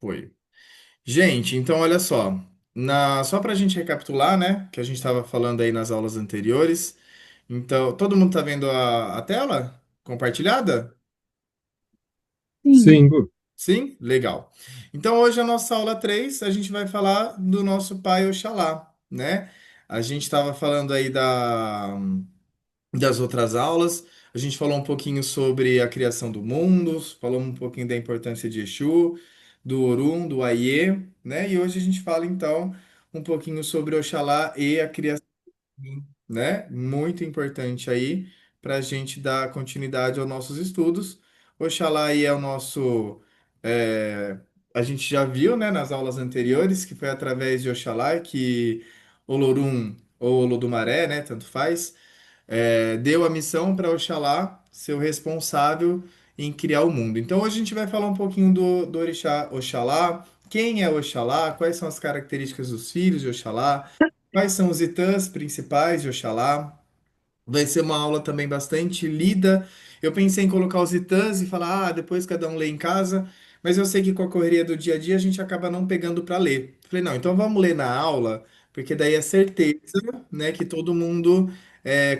Foi. Gente, então olha só. Só para a gente recapitular, né? Que a gente estava falando aí nas aulas anteriores. Então, todo mundo tá vendo a tela compartilhada? Sim. Sim, Gu. Sim? Legal. Então, hoje a nossa aula 3 a gente vai falar do nosso pai Oxalá, né? A gente estava falando aí das outras aulas, a gente falou um pouquinho sobre a criação do mundo, falou um pouquinho da importância de Exu, do Orum, do Aiê, né? E hoje a gente fala, então, um pouquinho sobre Oxalá e a criação, né? Muito importante aí para a gente dar continuidade aos nossos estudos. Oxalá aí é o nosso. é, a gente já viu, né, nas aulas anteriores, que foi através de Oxalá que Olorum ou Olodumaré, né, tanto faz, deu a missão para Oxalá ser o responsável em criar o mundo. Então hoje a gente vai falar um pouquinho do orixá Oxalá, quem é Oxalá, quais são as características dos filhos de Oxalá, quais são os itãs principais de Oxalá. Vai ser uma aula também bastante lida. Eu pensei em colocar os itãs e falar, depois cada um lê em casa, mas eu sei que com a correria do dia a dia a gente acaba não pegando para ler. Falei, não, então vamos ler na aula, porque daí é certeza, né, que todo mundo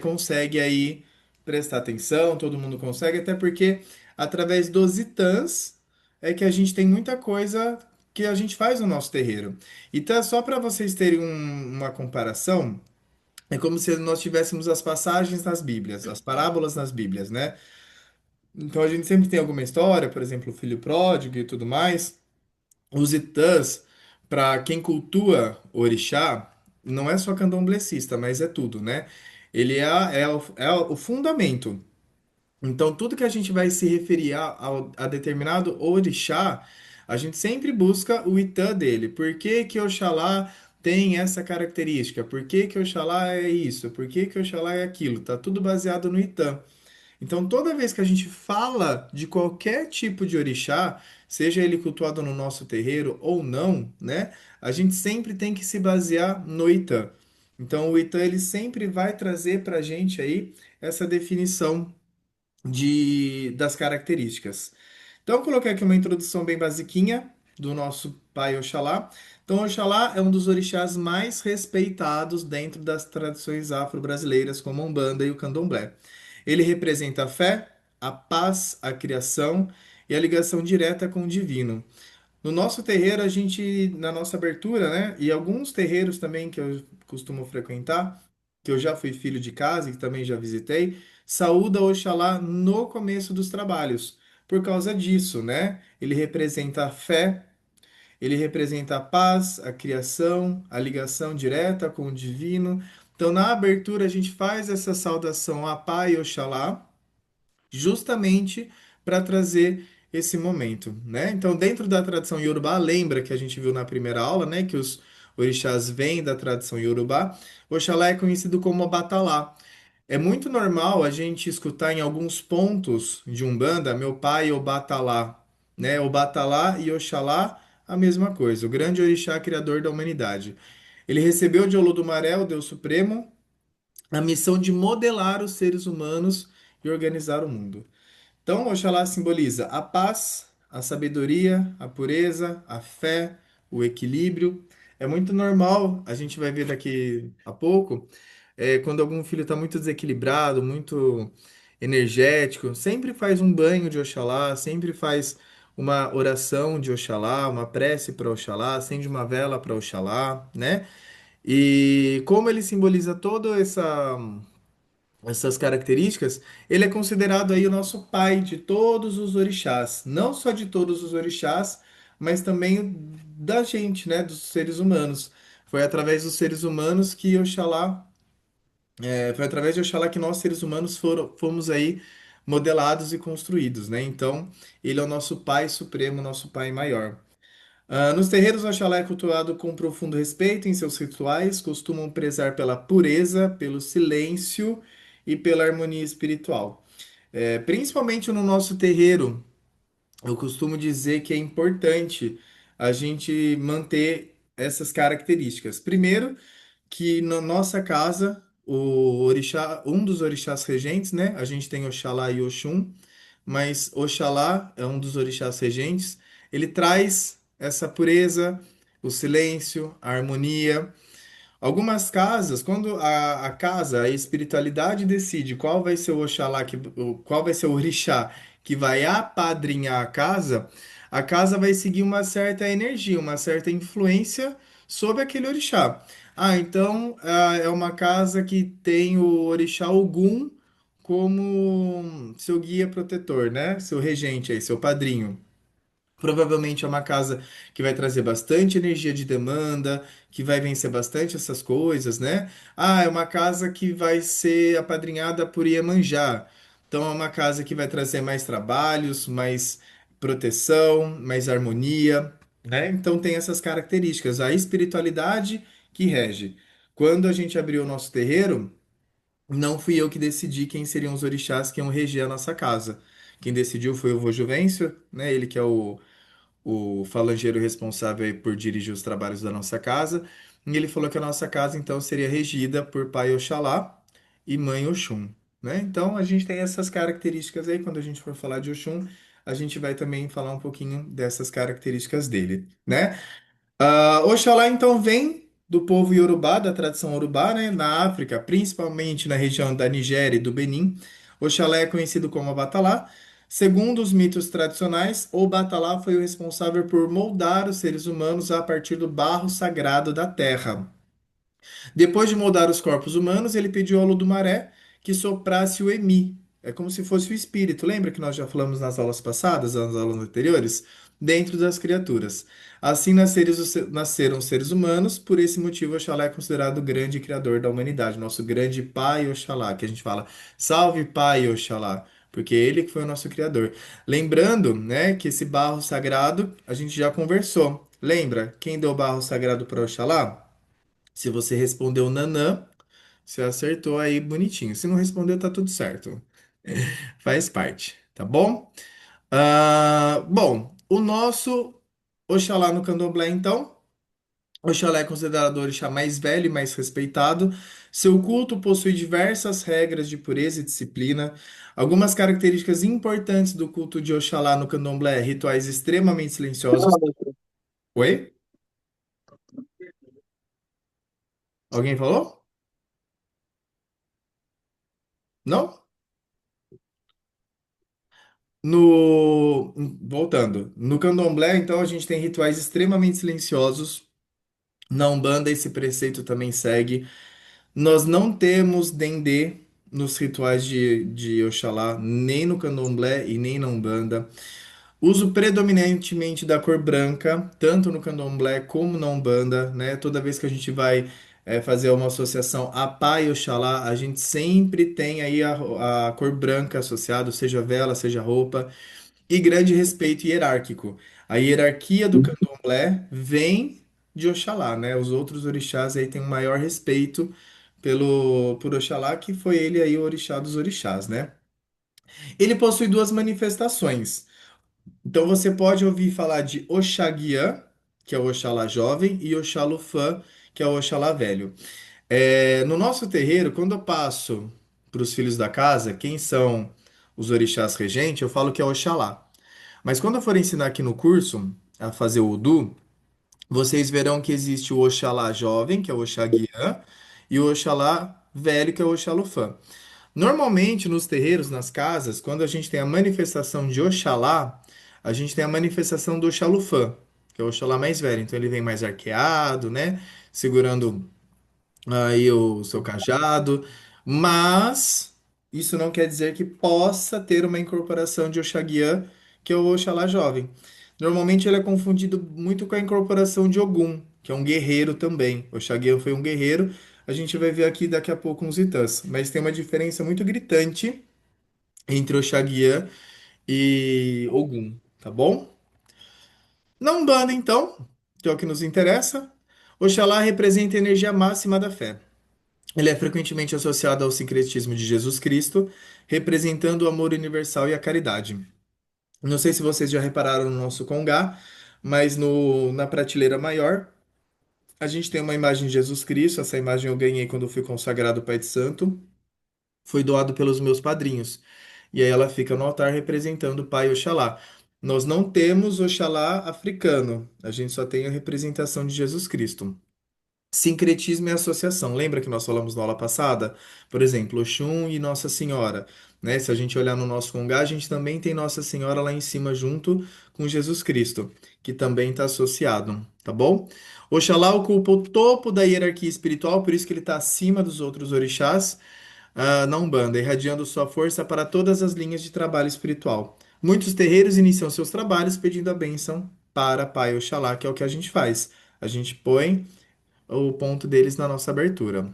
consegue aí prestar atenção, todo mundo consegue, até porque através dos itãs é que a gente tem muita coisa que a gente faz no nosso terreiro. Então, só para vocês terem uma comparação. É como se nós tivéssemos as passagens nas Bíblias, as parábolas nas Bíblias, né? Então a gente sempre tem alguma história, por exemplo, o filho pródigo e tudo mais. Os itãs, para quem cultua o orixá, não é só candomblessista, mas é tudo, né? Ele é o fundamento. Então, tudo que a gente vai se referir a determinado orixá, a gente sempre busca o Itã dele. Por que que Oxalá tem essa característica? Por que que Oxalá é isso? Por que que Oxalá é aquilo? Tá tudo baseado no Itã. Então, toda vez que a gente fala de qualquer tipo de orixá, seja ele cultuado no nosso terreiro ou não, né? A gente sempre tem que se basear no Itã. Então, o Itã ele sempre vai trazer para a gente aí essa definição das características. Então, eu coloquei aqui uma introdução bem basiquinha do nosso pai Oxalá. Então, Oxalá é um dos orixás mais respeitados dentro das tradições afro-brasileiras, como a Umbanda e o Candomblé. Ele representa a fé, a paz, a criação e a ligação direta com o divino. No nosso terreiro, a gente, na nossa abertura, né, e alguns terreiros também que eu costumo frequentar, que eu já fui filho de casa e que também já visitei, saúda Oxalá no começo dos trabalhos. Por causa disso, né? Ele representa a fé, ele representa a paz, a criação, a ligação direta com o divino. Então, na abertura, a gente faz essa saudação a Pai Oxalá justamente para trazer esse momento, né? Então, dentro da tradição Yorubá, lembra que a gente viu na primeira aula, né, que os orixás vêm da tradição Yorubá. Oxalá é conhecido como Obatalá. É muito normal a gente escutar em alguns pontos de Umbanda, meu pai Obatalá, né? Obatalá e Oxalá, a mesma coisa, o grande orixá criador da humanidade. Ele recebeu de Olodumare, o Deus Supremo, a missão de modelar os seres humanos e organizar o mundo. Então, Oxalá simboliza a paz, a sabedoria, a pureza, a fé, o equilíbrio. É muito normal, a gente vai ver daqui a pouco, quando algum filho está muito desequilibrado, muito energético, sempre faz um banho de Oxalá, sempre faz uma oração de Oxalá, uma prece para Oxalá, acende uma vela para Oxalá, né? E como ele simboliza toda essas características, ele é considerado aí o nosso pai de todos os orixás, não só de todos os orixás, mas também da gente, né, dos seres humanos. Foi através dos seres humanos que Oxalá, foi através de Oxalá que nós seres humanos fomos aí modelados e construídos, né? Então, ele é o nosso pai supremo, nosso pai maior. Nos terreiros, Oxalá é cultuado com profundo respeito em seus rituais, costumam prezar pela pureza, pelo silêncio e pela harmonia espiritual. Principalmente no nosso terreiro, eu costumo dizer que é importante a gente manter essas características. Primeiro, que na nossa casa, o orixá, um dos orixás regentes, né? A gente tem Oxalá e Oxum, mas Oxalá é um dos orixás regentes. Ele traz essa pureza, o silêncio, a harmonia. Algumas casas, quando a casa, a espiritualidade decide qual vai ser o Oxalá, qual vai ser o orixá que vai apadrinhar a casa vai seguir uma certa energia, uma certa influência sobre aquele orixá. Ah, então é uma casa que tem o orixá Ogum como seu guia protetor, né? Seu regente aí, seu padrinho. Provavelmente é uma casa que vai trazer bastante energia de demanda, que vai vencer bastante essas coisas, né? Ah, é uma casa que vai ser apadrinhada por Iemanjá. Então é uma casa que vai trazer mais trabalhos, mais proteção, mais harmonia, né? Então tem essas características, a espiritualidade que rege. Quando a gente abriu o nosso terreiro, não fui eu que decidi quem seriam os orixás que iam reger a nossa casa. Quem decidiu foi o vô Juvencio, né? Ele que é o falangeiro responsável aí por dirigir os trabalhos da nossa casa. E ele falou que a nossa casa então seria regida por Pai Oxalá e Mãe Oxum, né? Então a gente tem essas características aí. Quando a gente for falar de Oxum, a gente vai também falar um pouquinho dessas características dele, né? Oxalá então vem do povo Yorubá, da tradição Yorubá, né? Na África, principalmente na região da Nigéria e do Benin. Oxalá é conhecido como Abatalá. Segundo os mitos tradicionais, o Batalá foi o responsável por moldar os seres humanos a partir do barro sagrado da terra. Depois de moldar os corpos humanos, ele pediu ao Ludo-Maré que soprasse o Emi. É como se fosse o espírito. Lembra que nós já falamos nas aulas passadas, nas aulas anteriores? Dentro das criaturas. Assim nasceram os seres humanos, por esse motivo Oxalá é considerado o grande criador da humanidade, nosso grande pai Oxalá, que a gente fala, salve pai Oxalá, porque ele que foi o nosso criador. Lembrando, né, que esse barro sagrado a gente já conversou. Lembra quem deu o barro sagrado para Oxalá? Se você respondeu nanã, você acertou aí bonitinho. Se não respondeu, tá tudo certo. Faz parte, tá bom? Bom, o nosso Oxalá no Candomblé, então. Oxalá é considerado o orixá mais velho e mais respeitado. Seu culto possui diversas regras de pureza e disciplina. Algumas características importantes do culto de Oxalá no Candomblé: rituais extremamente silenciosos. Oi? Alguém falou? Não? Voltando, no candomblé, então, a gente tem rituais extremamente silenciosos. Na Umbanda, esse preceito também segue. Nós não temos dendê nos rituais de Oxalá, nem no candomblé e nem na Umbanda. Uso predominantemente da cor branca, tanto no candomblé como na Umbanda, né? Toda vez que a gente vai fazer uma associação a Pai Oxalá, a gente sempre tem aí a cor branca associada, seja vela, seja roupa e grande respeito hierárquico. A hierarquia do candomblé vem de Oxalá, né? Os outros orixás aí têm um maior respeito por Oxalá, que foi ele aí o orixá dos orixás, né? Ele possui duas manifestações. Então você pode ouvir falar de Oxaguiã, que é o Oxalá jovem, e Oxalufã, que é o Oxalá velho. No nosso terreiro, quando eu passo para os filhos da casa, quem são os orixás regentes, eu falo que é Oxalá. Mas quando eu for ensinar aqui no curso a fazer o Udu, vocês verão que existe o Oxalá jovem, que é o Oxaguiã, e o Oxalá velho, que é o Oxalufã. Normalmente, nos terreiros, nas casas, quando a gente tem a manifestação de Oxalá, a gente tem a manifestação do Oxalufã, que é o Oxalá mais velho. Então ele vem mais arqueado, né? Segurando aí o seu cajado, mas isso não quer dizer que possa ter uma incorporação de Oxaguiã, que é o Oxalá jovem. Normalmente ele é confundido muito com a incorporação de Ogum, que é um guerreiro também. Oxaguiã foi um guerreiro, a gente vai ver aqui daqui a pouco uns itãs, mas tem uma diferença muito gritante entre Oxaguiã e Ogum, tá bom? Na Umbanda, então, que é o que nos interessa, Oxalá representa a energia máxima da fé. Ele é frequentemente associado ao sincretismo de Jesus Cristo, representando o amor universal e a caridade. Não sei se vocês já repararam no nosso congá, mas na prateleira maior a gente tem uma imagem de Jesus Cristo. Essa imagem eu ganhei quando eu fui consagrado Pai de Santo. Foi doado pelos meus padrinhos. E aí ela fica no altar representando o Pai Oxalá. Nós não temos Oxalá africano, a gente só tem a representação de Jesus Cristo. Sincretismo e associação. Lembra que nós falamos na aula passada? Por exemplo, Oxum e Nossa Senhora. Né? Se a gente olhar no nosso congá, a gente também tem Nossa Senhora lá em cima junto com Jesus Cristo, que também está associado, tá bom? Oxalá ocupa o topo da hierarquia espiritual, por isso que ele está acima dos outros orixás, na Umbanda, irradiando sua força para todas as linhas de trabalho espiritual. Muitos terreiros iniciam seus trabalhos pedindo a bênção para Pai Oxalá, que é o que a gente faz. A gente põe o ponto deles na nossa abertura.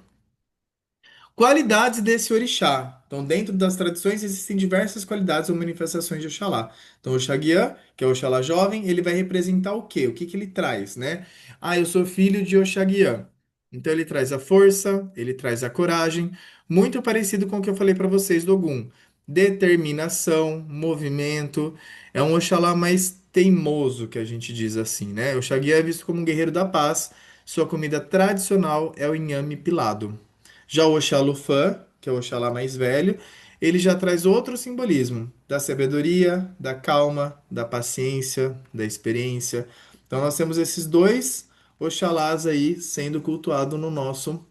Qualidades desse orixá. Então, dentro das tradições, existem diversas qualidades ou manifestações de Oxalá. Então, o Oxaguiã, que é o Oxalá jovem, ele vai representar o quê? O que que ele traz, né? Ah, eu sou filho de Oxaguiã. Então, ele traz a força, ele traz a coragem, muito parecido com o que eu falei para vocês do Ogum. Determinação, movimento. É um Oxalá mais teimoso, que a gente diz assim, né? O Oxaguiã é visto como um guerreiro da paz. Sua comida tradicional é o inhame pilado. Já o Oxalufã, que é o Oxalá mais velho, ele já traz outro simbolismo da sabedoria, da calma, da paciência, da experiência. Então nós temos esses dois Oxalás aí sendo cultuados no nosso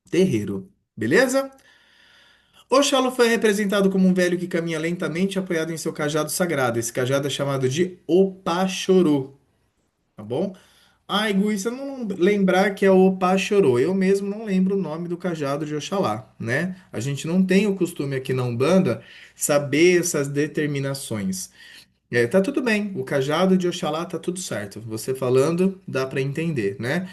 terreiro, beleza? Oxalufã é representado como um velho que caminha lentamente apoiado em seu cajado sagrado. Esse cajado é chamado de Opachorô, tá bom? Ai, Gui, você não lembrar que é o Pachorô. Eu mesmo não lembro o nome do cajado de Oxalá, né? A gente não tem o costume aqui na Umbanda saber essas determinações. Tá tudo bem, o cajado de Oxalá tá tudo certo. Você falando, dá para entender, né?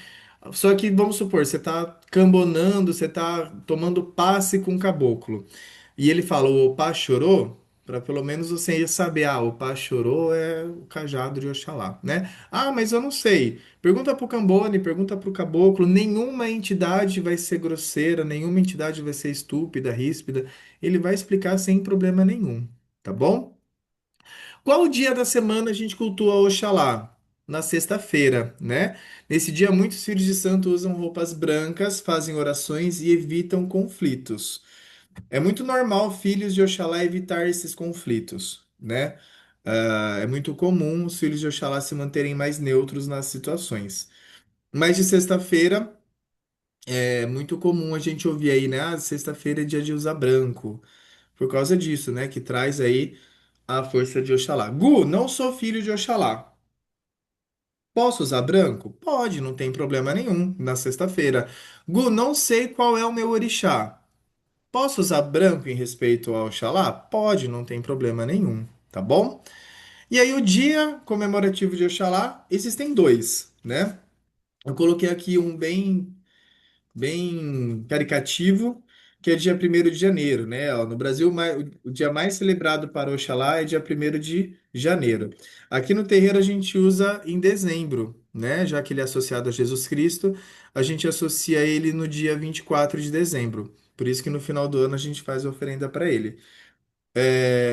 Só que vamos supor, você tá cambonando, você tá tomando passe com o caboclo. E ele fala, o Opá chorou, para pelo menos você saber, ah, o Opá chorou é o cajado de Oxalá, né? Ah, mas eu não sei. Pergunta pro Cambone, pergunta pro caboclo, nenhuma entidade vai ser grosseira, nenhuma entidade vai ser estúpida, ríspida. Ele vai explicar sem problema nenhum, tá bom? Qual dia da semana a gente cultua Oxalá? Na sexta-feira, né? Nesse dia, muitos filhos de santo usam roupas brancas, fazem orações e evitam conflitos. É muito normal filhos de Oxalá evitar esses conflitos, né? É muito comum os filhos de Oxalá se manterem mais neutros nas situações. Mas de sexta-feira, é muito comum a gente ouvir aí, né? Ah, sexta-feira é dia de usar branco. Por causa disso, né? Que traz aí a força de Oxalá. Gu, não sou filho de Oxalá. Posso usar branco? Pode, não tem problema nenhum na sexta-feira. Gu, não sei qual é o meu orixá. Posso usar branco em respeito ao Oxalá? Pode, não tem problema nenhum, tá bom? E aí, o dia comemorativo de Oxalá, existem dois, né? Eu coloquei aqui um bem caricativo, que é dia 1º de janeiro, né? Ó, no Brasil, o dia mais celebrado para Oxalá é dia 1º de janeiro. Aqui no terreiro a gente usa em dezembro, né? Já que ele é associado a Jesus Cristo, a gente associa ele no dia 24 de dezembro. Por isso que no final do ano a gente faz a oferenda para ele.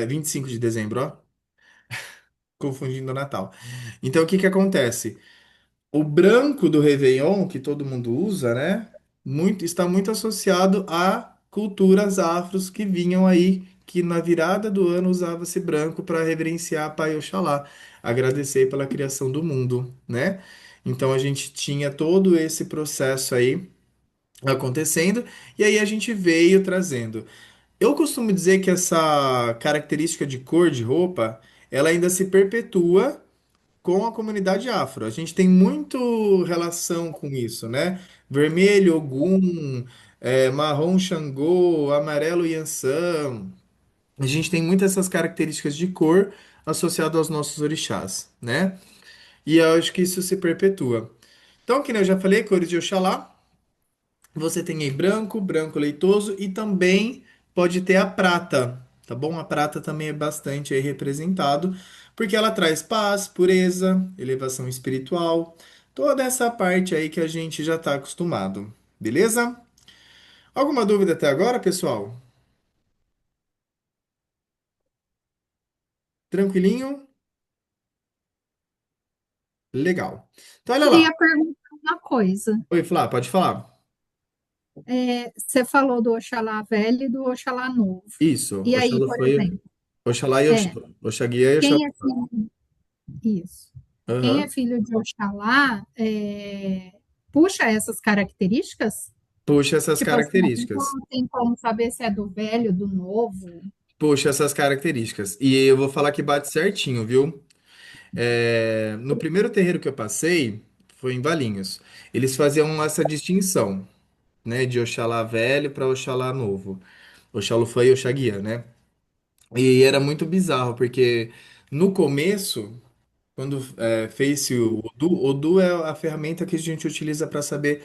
25 de dezembro, ó, confundindo o Natal. Então, o que que acontece? O branco do Réveillon, que todo mundo usa, né? Está muito associado a culturas afros que vinham aí, que na virada do ano usava-se branco para reverenciar Pai Oxalá, agradecer pela criação do mundo, né? Então a gente tinha todo esse processo aí acontecendo, e aí a gente veio trazendo. Eu costumo dizer que essa característica de cor de roupa, ela ainda se perpetua com a comunidade afro. A gente tem muito relação com isso, né? Vermelho, Ogum, marrom, Xangô, amarelo, Yansan. A gente tem muitas essas características de cor associadas aos nossos orixás, né? E eu acho que isso se perpetua. Então, que nem eu já falei, cores de Oxalá. Você tem aí branco, branco leitoso e também pode ter a prata, tá bom? A prata também é bastante aí representado, porque ela traz paz, pureza, elevação espiritual, toda essa parte aí que a gente já está acostumado, beleza? Alguma dúvida até agora, pessoal? Tranquilinho? Legal. Então, olha lá. Queria perguntar uma coisa. Oi, Flá, pode falar. Você falou do Oxalá velho e do Oxalá novo. Isso, E aí, Oxalá por foi exemplo, Oxalá e é, Oxaguiã e quem Oxalá. assim? Isso. Quem é Aham. filho de Oxalá puxa essas características? Puxa essas Tipo assim, características. tem como saber se é do velho, do novo? Puxa essas características. E eu vou falar que bate certinho, viu? No primeiro terreiro que eu passei, foi em Valinhos. Eles faziam essa distinção, né? De Oxalá velho para Oxalá novo. Oxalufã e Oxaguiã, né? E era muito bizarro, porque no começo, quando fez-se o Odu é a ferramenta que a gente utiliza para saber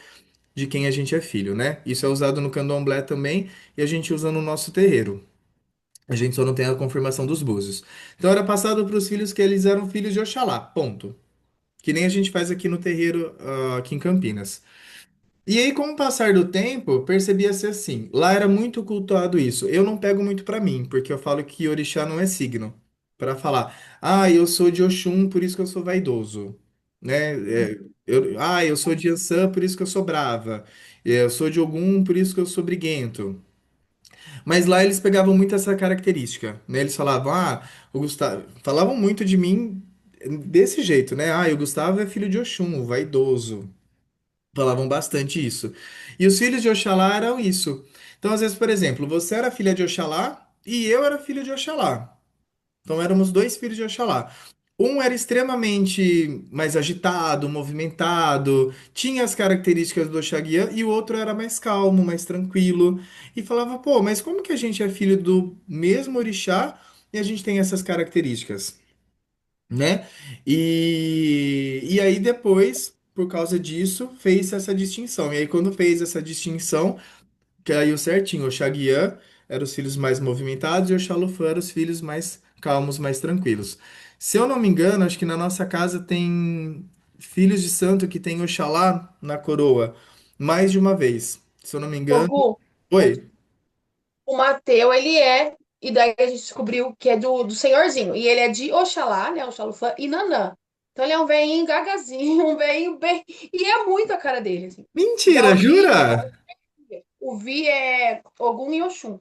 de quem a gente é filho, né? Isso é usado no candomblé também e a gente usa no nosso terreiro. A gente só não tem a confirmação dos búzios. Então era passado para os filhos que eles eram filhos de Oxalá, ponto. Que nem a gente faz aqui no terreiro, aqui em Campinas. E aí, com o passar do tempo, percebia-se assim. Lá era muito cultuado isso. Eu não pego muito pra mim, porque eu falo que orixá não é signo. Pra falar, eu sou de Oxum, por isso que eu sou vaidoso. Né? Eu sou de Ansan, por isso que eu sou brava. Eu sou de Ogum, por isso que eu sou briguento. Mas lá eles pegavam muito essa característica, né? Eles falavam, o Gustavo. Falavam muito de mim desse jeito, né? O Gustavo é filho de Oxum, o vaidoso. Falavam bastante isso. E os filhos de Oxalá eram isso. Então, às vezes, por exemplo, você era filha de Oxalá e eu era filho de Oxalá. Então, éramos dois filhos de Oxalá. Um era extremamente mais agitado, movimentado, tinha as características do Oxaguiã, e o outro era mais calmo, mais tranquilo. E falava, pô, mas como que a gente é filho do mesmo orixá e a gente tem essas características? Né? E aí depois, por causa disso, fez essa distinção. E aí quando fez essa distinção, caiu certinho. O Oxaguiã eram os filhos mais movimentados e o Xalufã eram os filhos mais calmos, mais tranquilos. Se eu não me engano, acho que na nossa casa tem filhos de santo que tem Oxalá na coroa mais de uma vez. Se eu não me Ô, engano. Gu, Oi. o Mateu, ele é, e daí a gente descobriu que é do Senhorzinho, e ele é de Oxalá, né, Oxalufã e Nanã. Então ele é um velhinho gagazinho, um velhinho bem, e é muito a cara dele, assim. Já Mentira, o Vi, jura? o Vi é Ogum e Oxum.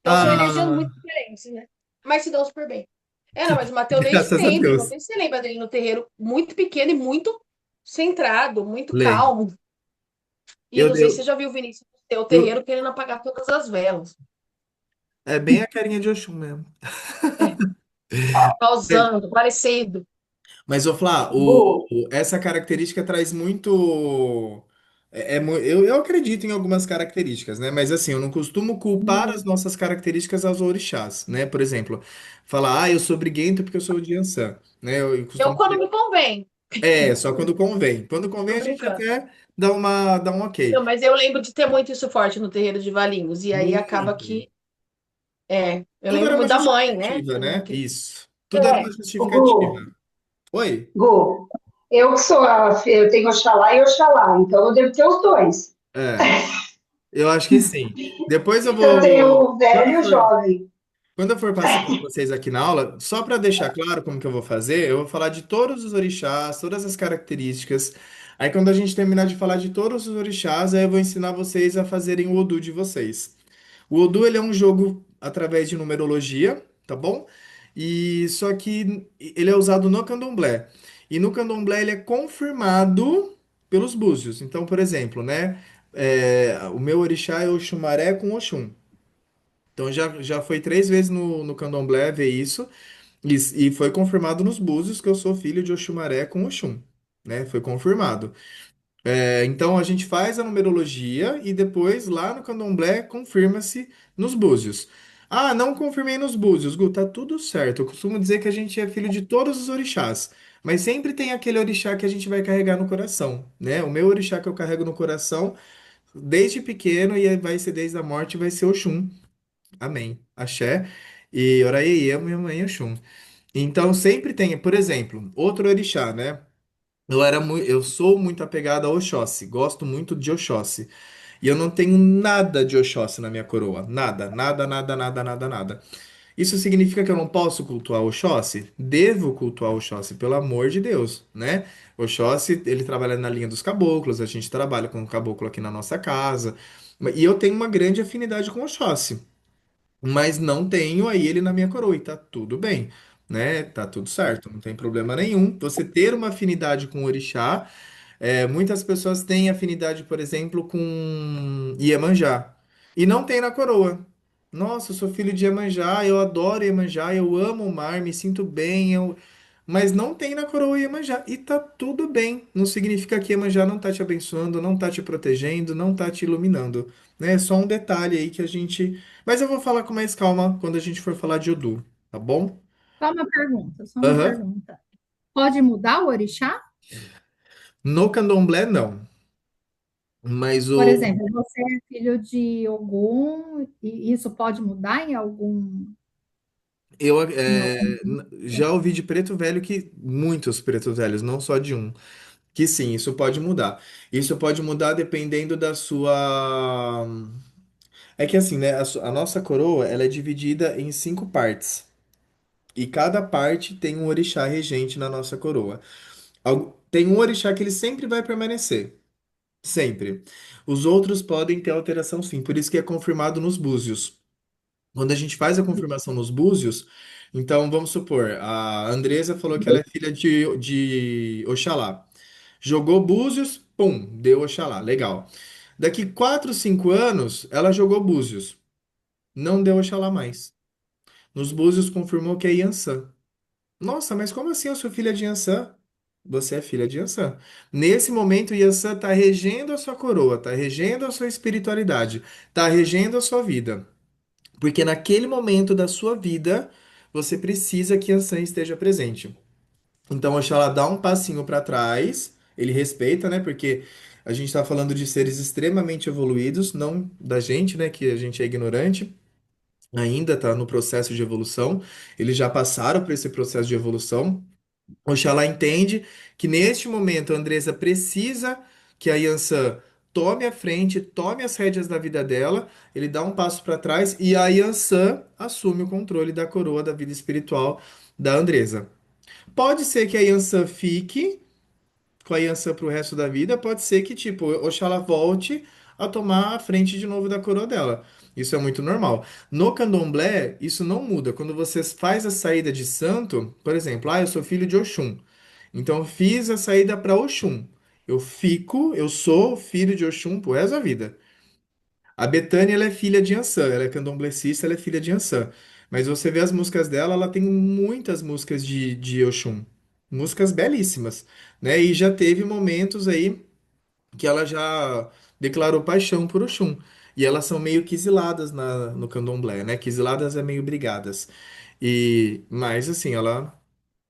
Então são energias Ah, muito diferentes, né? Mas se dão super bem. Não, mas o Mateu desde graças a sempre, não Deus. sei se você lembra dele no terreiro, muito pequeno e muito centrado, muito Lembro. calmo. E Eu, não sei se você eu, já viu o Vinícius no seu eu, terreiro querendo apagar todas as velas. É bem a carinha de Oxum mesmo. É, causando, parecendo. Mas, ô Flá, Gu, essa característica traz muito. Eu acredito em algumas características, né? Mas assim, eu não costumo culpar as nossas características aos orixás, né? Por exemplo, falar, eu sou briguento porque eu sou de Ançã, né? Eu eu costumo quando dizer, me convém. só quando convém. Quando convém, Tô a gente brincando. até dá um ok. Não, mas eu lembro de ter muito isso forte no terreiro de Valinhos. E aí acaba Muito. que. Eu Tudo lembro era uma muito da mãe, né? justificativa, né? Isso. Tudo era uma É, o Gu, justificativa. Oi? Gu, eu que sou eu tenho Oxalá e Oxalá, então eu devo ter os dois. É. Eu acho que sim. Depois eu Então eu vou. tenho o velho e o jovem. Quando eu for passar para vocês aqui na aula, só para deixar claro como que eu vou fazer, eu vou falar de todos os orixás, todas as características. Aí quando a gente terminar de falar de todos os orixás, aí eu vou ensinar vocês a fazerem o Odu de vocês. O Odu, ele é um jogo através de numerologia, tá bom? E só que ele é usado no candomblé. E no candomblé ele é confirmado pelos búzios. Então, por exemplo, né? O meu orixá é o Xumaré com Oxum. Então já foi 3 vezes no candomblé ver isso. E foi confirmado nos búzios que eu sou filho de Oxumaré com Oxum. Né? Foi confirmado. Então a gente faz a numerologia e depois lá no candomblé confirma-se nos búzios. Não confirmei nos búzios, Gu, tá tudo certo. Eu costumo dizer que a gente é filho de todos os orixás, mas sempre tem aquele orixá que a gente vai carregar no coração, né? O meu orixá que eu carrego no coração desde pequeno e vai ser desde a morte, vai ser Oxum. Amém. Axé. E Oraiê, minha mãe Oxum. Então sempre tem, por exemplo, outro orixá, né? Eu sou muito apegado a Oxóssi, gosto muito de Oxóssi. E eu não tenho nada de Oxóssi na minha coroa. Nada, nada, nada, nada, nada, nada. Isso significa que eu não posso cultuar Oxóssi? Devo cultuar Oxóssi, pelo amor de Deus, né? Oxóssi, ele trabalha na linha dos caboclos, a gente trabalha com o caboclo aqui na nossa casa. E eu tenho uma grande afinidade com Oxóssi, mas não tenho aí ele na minha coroa, e tá tudo bem. né? Tá tudo certo, não tem problema nenhum. Você ter uma afinidade com o orixá. Muitas pessoas têm afinidade, por exemplo, com Iemanjá. E não tem na coroa. Nossa, eu sou filho de Iemanjá, eu adoro Iemanjá, eu amo o mar, me sinto bem, mas não tem na coroa Iemanjá. E tá tudo bem. Não significa que Iemanjá não tá te abençoando, não tá te protegendo, não tá te iluminando. Né? É só um detalhe aí que a gente. Mas eu vou falar com mais calma quando a gente for falar de Odu, tá bom? Só uma pergunta, só uma Aham. pergunta. Pode mudar o orixá? No candomblé, não. Mas Por o. exemplo, você é filho de Ogum e isso pode mudar Eu em algum... já ouvi de preto velho que muitos pretos velhos, não só de um, que sim, isso pode mudar. Isso pode mudar dependendo da sua. É que assim, né? A nossa coroa, ela é dividida em 5 partes. E cada parte tem um orixá regente na nossa coroa. Tem um orixá que ele sempre vai permanecer. Sempre. Os outros podem ter alteração sim. Por isso que é confirmado nos búzios. Quando a gente faz a confirmação nos búzios, então vamos supor, a Andresa falou que ela é filha de Oxalá. Jogou búzios, pum, deu Oxalá, legal. Daqui 4, 5 anos, ela jogou búzios, não deu Oxalá mais. Nos búzios confirmou que é Yansan. Nossa, mas como assim eu sou filha de Yansan? Você é filha de Yansan. Nesse momento, Yansan está regendo a sua coroa, está regendo a sua espiritualidade, está regendo a sua vida. Porque naquele momento da sua vida, você precisa que Yansan esteja presente. Então, Oxalá dá um passinho para trás, ele respeita, né? Porque a gente está falando de seres extremamente evoluídos, não da gente, né? Que a gente é ignorante, ainda está no processo de evolução. Eles já passaram por esse processo de evolução. Oxalá entende que neste momento a Andresa precisa que a Yansan tome a frente, tome as rédeas da vida dela, ele dá um passo para trás e a Yansan assume o controle da coroa da vida espiritual da Andresa. Pode ser que a Yansan fique com a Yansan pro resto da vida, pode ser que, tipo, Oxalá volte a tomar a frente de novo da coroa dela. Isso é muito normal. No candomblé, isso não muda. Quando você faz a saída de santo, por exemplo, eu sou filho de Oxum. Então, eu fiz a saída para Oxum. Eu sou filho de Oxum pro resto da vida. A Bethânia, ela é filha de Ansan, ela é candomblessista, ela é filha de Ansan. Mas você vê as músicas dela, ela tem muitas músicas de Oxum. Músicas belíssimas, né? E já teve momentos aí que ela já declarou paixão por Oxum. E elas são meio quisiladas no candomblé, né? Quisiladas é meio brigadas. Mas assim, ela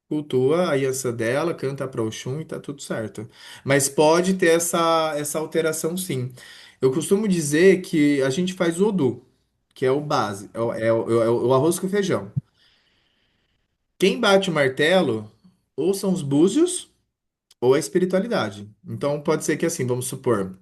cultua a Yansan dela, canta para Oxum e tá tudo certo. Mas pode ter essa alteração sim. Eu costumo dizer que a gente faz o Odu, que é o base, é o arroz com feijão. Quem bate o martelo, ou são os búzios, ou a espiritualidade. Então pode ser que assim, vamos supor.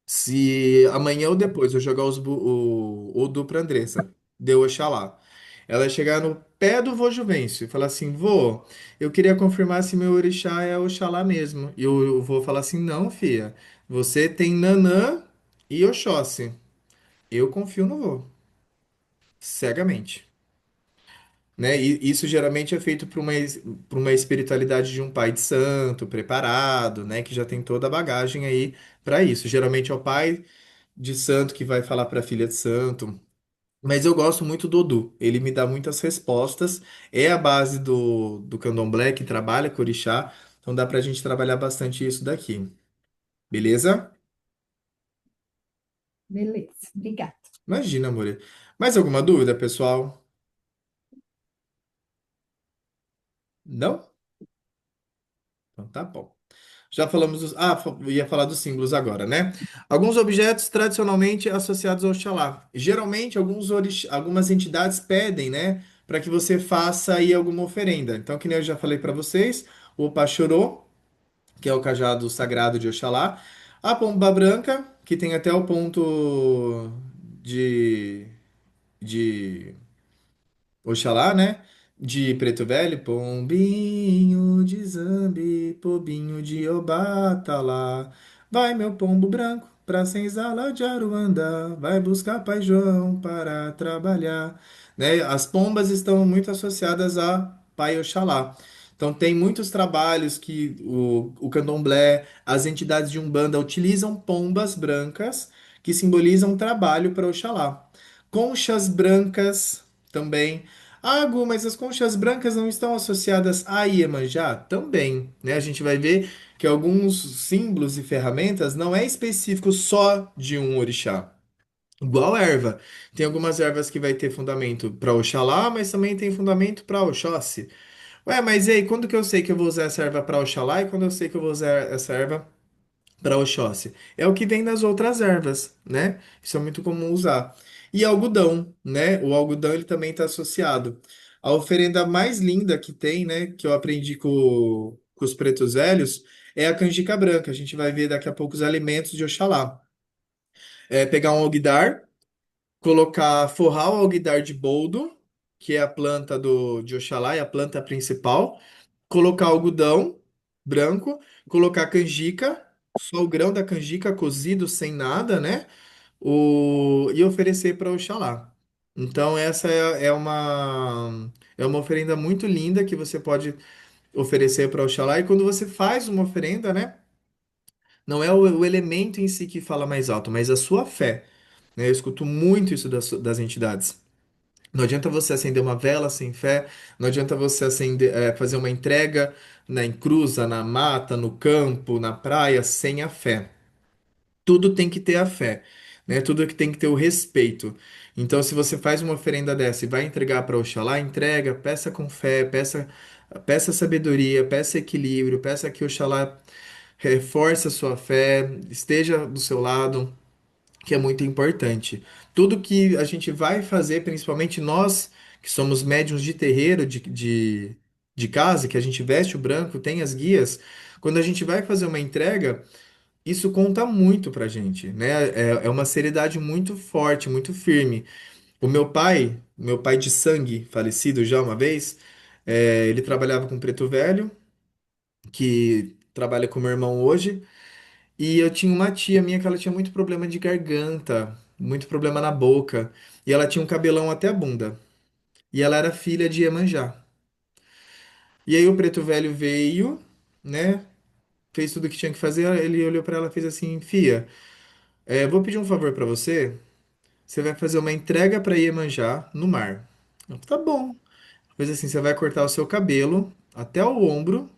Se amanhã ou depois eu jogar o Odu pra Andressa, deu Oxalá. Ela chegar no pé do vô Juvencio e falar assim: vô, eu queria confirmar se meu orixá é Oxalá mesmo. E o vô falar assim: não, filha, você tem Nanã e Oxóssi. Eu confio no vô, cegamente. Né? E isso geralmente é feito por uma espiritualidade de um pai de santo, preparado, né? Que já tem toda a bagagem aí para isso. Geralmente é o pai de santo que vai falar para a filha de santo. Mas eu gosto muito do Odu. Ele me dá muitas respostas. É a base do candomblé que trabalha com orixá. Então dá pra gente trabalhar bastante isso daqui. Beleza? Beleza, obrigada. Imagina, amor. Mais alguma dúvida, pessoal? Não? Então tá bom. Já falamos dos. Ia falar dos símbolos agora, né? Alguns objetos tradicionalmente associados ao Oxalá. Geralmente, algumas entidades pedem, né, para que você faça aí alguma oferenda. Então, que nem eu já falei para vocês, o Pachorô, que é o cajado sagrado de Oxalá, a pomba branca, que tem até o ponto de Oxalá, né? De Preto Velho, pombinho de Zambi, pombinho de Obatalá. Vai, meu pombo branco, pra senzala de Aruanda, vai buscar Pai João para trabalhar. Né? As pombas estão muito associadas a Pai Oxalá. Então, tem muitos trabalhos que o candomblé, as entidades de Umbanda utilizam pombas brancas que simbolizam trabalho para Oxalá. Conchas brancas também. Ah, Gu, mas as conchas brancas não estão associadas a Iemanjá? Também, né? A gente vai ver que alguns símbolos e ferramentas não é específico só de um orixá. Igual erva. Tem algumas ervas que vai ter fundamento para Oxalá, mas também tem fundamento para Oxóssi. Ué, mas e aí, quando que eu sei que eu vou usar essa erva para Oxalá e quando eu sei que eu vou usar essa erva para Oxóssi? É o que vem das outras ervas, né? Isso é muito comum usar. E algodão, né? O algodão ele também está associado. A oferenda mais linda que tem, né? Que eu aprendi com os pretos velhos, é a canjica branca. A gente vai ver daqui a pouco os alimentos de Oxalá. É pegar um alguidar, colocar, forrar o alguidar de boldo, que é a planta de Oxalá, é a planta principal, colocar algodão branco, colocar canjica, só o grão da canjica cozido sem nada, né? E oferecer para Oxalá. Então essa é uma oferenda muito linda que você pode oferecer para Oxalá. E quando você faz uma oferenda, né? Não é o elemento em si que fala mais alto, mas a sua fé, né? Eu escuto muito isso das entidades. Não adianta você acender uma vela sem fé, não adianta você fazer uma entrega em cruza, na mata, no campo, na praia, sem a fé. Tudo tem que ter a fé, né? Tudo que tem que ter o respeito. Então, se você faz uma oferenda dessa e vai entregar para Oxalá, entrega, peça com fé, peça sabedoria, peça equilíbrio, peça que Oxalá reforce a sua fé, esteja do seu lado, que é muito importante. Tudo que a gente vai fazer, principalmente nós que somos médiuns de terreiro, de casa, que a gente veste o branco, tem as guias, quando a gente vai fazer uma entrega, isso conta muito pra gente, né? É uma seriedade muito forte, muito firme. O meu pai de sangue, falecido já uma vez, ele trabalhava com preto velho, que trabalha com meu irmão hoje. E eu tinha uma tia minha que ela tinha muito problema de garganta, muito problema na boca. E ela tinha um cabelão até a bunda. E ela era filha de Iemanjá. E aí o preto velho veio, né? Fez tudo o que tinha que fazer. Ele olhou pra ela e fez assim: Fia, vou pedir um favor pra você. Você vai fazer uma entrega pra Iemanjá no mar. Eu, tá bom. Fez assim: você vai cortar o seu cabelo até o ombro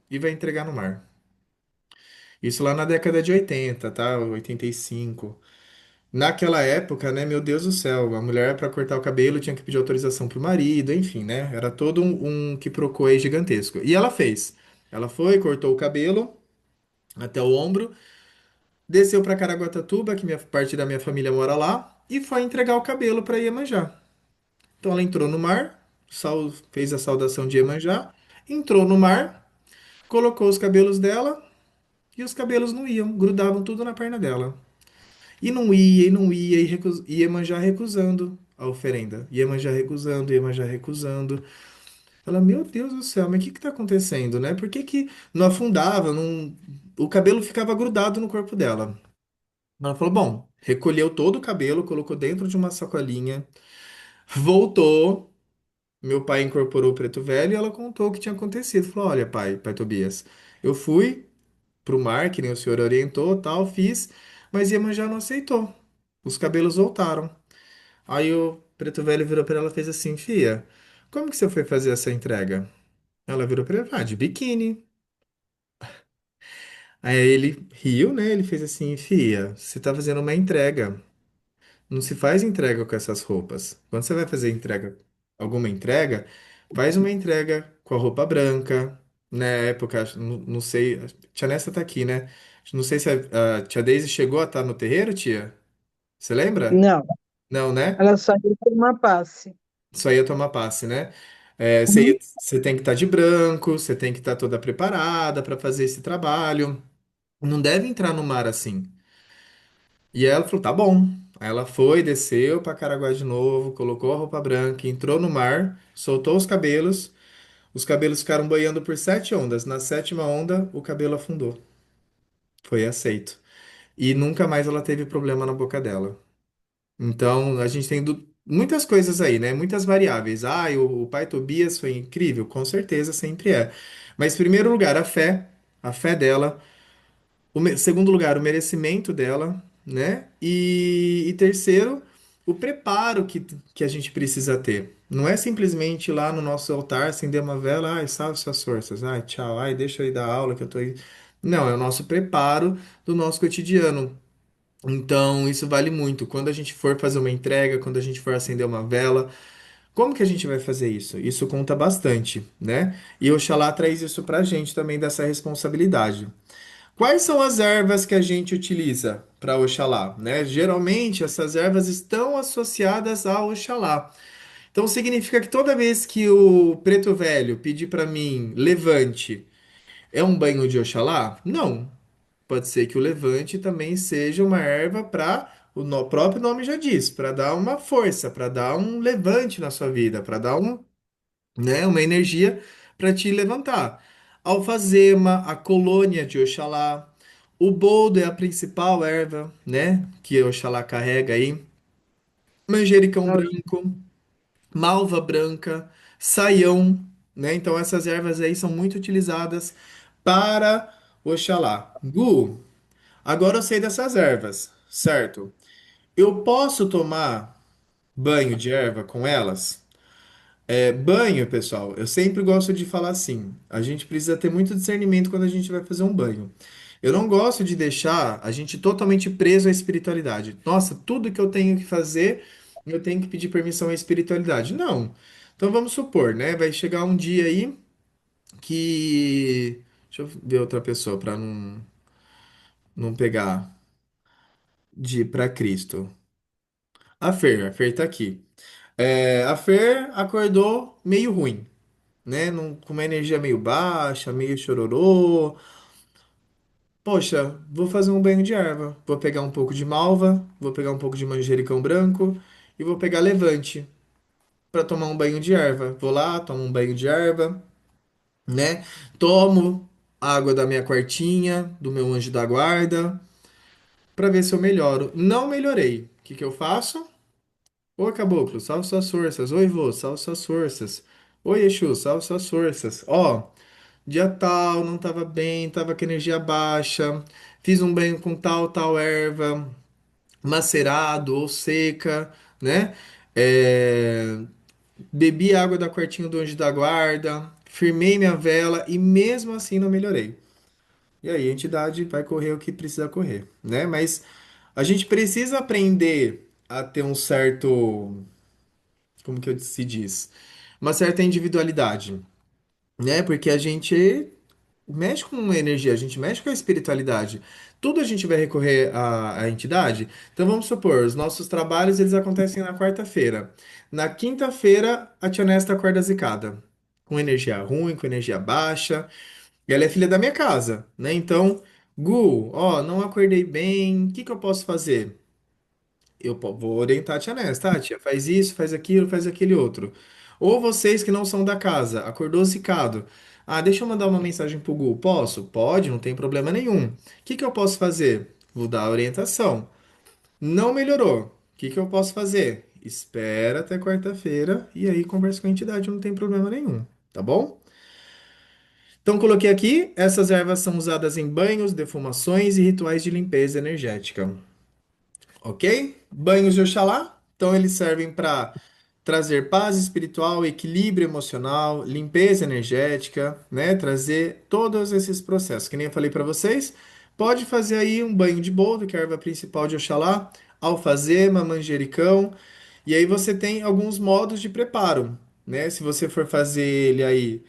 e vai entregar no mar. Isso lá na década de 80, tá? 85. Naquela época, né, meu Deus do céu, a mulher para cortar o cabelo tinha que pedir autorização pro marido, enfim, né? Era todo um quiproquo aí gigantesco. E ela fez. Ela foi, cortou o cabelo até o ombro, desceu para Caraguatatuba, que minha parte da minha família mora lá, e foi entregar o cabelo para Iemanjá. Então ela entrou no mar, fez a saudação de Iemanjá, entrou no mar, colocou os cabelos dela e os cabelos não iam, grudavam tudo na perna dela. E não ia, e não ia, e Iemanjá recusando a oferenda. Iemanjá recusando, Iemanjá recusando. Ela, meu Deus do céu, mas o que que tá acontecendo, né? Por que que não afundava, não... o cabelo ficava grudado no corpo dela? Ela falou, bom, recolheu todo o cabelo, colocou dentro de uma sacolinha, voltou, meu pai incorporou o preto velho e ela contou o que tinha acontecido. Falou, olha, pai Tobias, eu fui pro mar, que nem o senhor orientou, tal, fiz, mas Iemanjá não aceitou. Os cabelos voltaram. Aí o preto velho virou pra ela e fez assim, Fia, como que você foi fazer essa entrega? Ela virou pra ele, de biquíni. Aí ele riu, né? Ele fez assim, Fia, você tá fazendo uma entrega. Não se faz entrega com essas roupas. Quando você vai fazer alguma entrega, faz uma entrega com a roupa branca. Na época, não sei, a tia Nessa tá aqui, né? Não sei se a tia Daisy chegou a estar no terreiro, tia. Você lembra? Não, Não, né? ela só ia tomar passe. Só ia tomar passe, né? Uhum. Você tem que estar de branco, você tem que estar toda preparada para fazer esse trabalho. Não deve entrar no mar assim. E aí ela falou, tá bom. Aí ela foi, desceu para Caraguá de novo, colocou a roupa branca, entrou no mar, soltou os cabelos ficaram boiando por 7 ondas. Na sétima onda, o cabelo afundou. Foi aceito. E nunca mais ela teve problema na boca dela. Então, a gente tem muitas coisas aí, né? Muitas variáveis. Ah, e o pai Tobias foi incrível, com certeza sempre é. Mas, em primeiro lugar, a fé dela. Segundo lugar, o merecimento dela, né? E terceiro, o preparo que a gente precisa ter. Não é simplesmente ir lá no nosso altar, acender uma vela, ai, salve suas forças, ai, tchau, ai, deixa eu ir dar aula que eu tô aí. Não, é o nosso preparo do nosso cotidiano. Então, isso vale muito. Quando a gente for fazer uma entrega, quando a gente for acender uma vela, como que a gente vai fazer isso? Isso conta bastante, né? E Oxalá traz isso pra gente também dessa responsabilidade. Quais são as ervas que a gente utiliza para Oxalá, né? Geralmente essas ervas estão associadas a Oxalá. Então significa que toda vez que o preto velho pedir para mim levante, é um banho de Oxalá? Não. Pode ser que o levante também seja uma erva para próprio nome já diz, para dar uma força, para dar um levante na sua vida, para dar um, né, uma energia para te levantar. Alfazema, a colônia de Oxalá. O boldo é a principal erva, né, que Oxalá carrega aí. Manjericão branco, malva branca, saião, né? Então essas ervas aí são muito utilizadas para Oxalá. Gu, agora eu sei dessas ervas, certo? Eu posso tomar banho de erva com elas? Banho, pessoal, eu sempre gosto de falar assim. A gente precisa ter muito discernimento quando a gente vai fazer um banho. Eu não gosto de deixar a gente totalmente preso à espiritualidade. Nossa, tudo que eu tenho que fazer, eu tenho que pedir permissão à espiritualidade. Não. Então vamos supor, né? Vai chegar um dia aí que. Deixa eu ver outra pessoa para não pegar de ir para Cristo. A Fer tá aqui. A Fer acordou meio ruim, né? Com uma energia meio baixa, meio chororô. Poxa, vou fazer um banho de erva. Vou pegar um pouco de malva, vou pegar um pouco de manjericão branco e vou pegar levante para tomar um banho de erva. Vou lá, tomo um banho de erva, né? Tomo água da minha quartinha, do meu anjo da guarda, para ver se eu melhoro. Não melhorei. O que que eu faço? Ô, caboclo, salve suas forças. Oi, vô, salve suas forças. Oi, Exu, salve suas forças. Ó, dia tal, não tava bem, tava com energia baixa, fiz um banho com tal erva, macerado ou seca, né? É, bebi água da quartinho do anjo da guarda, firmei minha vela e mesmo assim não melhorei. E aí a entidade vai correr o que precisa correr, né? Mas a gente precisa aprender a ter um certo, como que se diz? Uma certa individualidade, né? Porque a gente mexe com energia, a gente mexe com a espiritualidade. Tudo a gente vai recorrer à entidade. Então vamos supor, os nossos trabalhos eles acontecem na quarta-feira. Na quinta-feira, a tia Nesta acorda zicada, com energia ruim, com energia baixa. E ela é filha da minha casa, né? Então, Gu, ó, não acordei bem, o que que eu posso fazer? Vou orientar a tia Nesta, tá, tia, faz isso, faz aquilo, faz aquele outro. Ou vocês que não são da casa, acordou zicado. Ah, deixa eu mandar uma mensagem pro Gu. Posso? Pode, não tem problema nenhum. O que que eu posso fazer? Vou dar a orientação. Não melhorou. O que que eu posso fazer? Espera até quarta-feira e aí conversa com a entidade, não tem problema nenhum, tá bom? Então coloquei aqui, essas ervas são usadas em banhos, defumações e rituais de limpeza energética. Ok? Banhos de Oxalá. Então, eles servem para trazer paz espiritual, equilíbrio emocional, limpeza energética, né? Trazer todos esses processos. Que nem eu falei para vocês, pode fazer aí um banho de boldo, que é a erva principal de Oxalá, alfazema, manjericão. E aí você tem alguns modos de preparo, né? Se você for fazer ele aí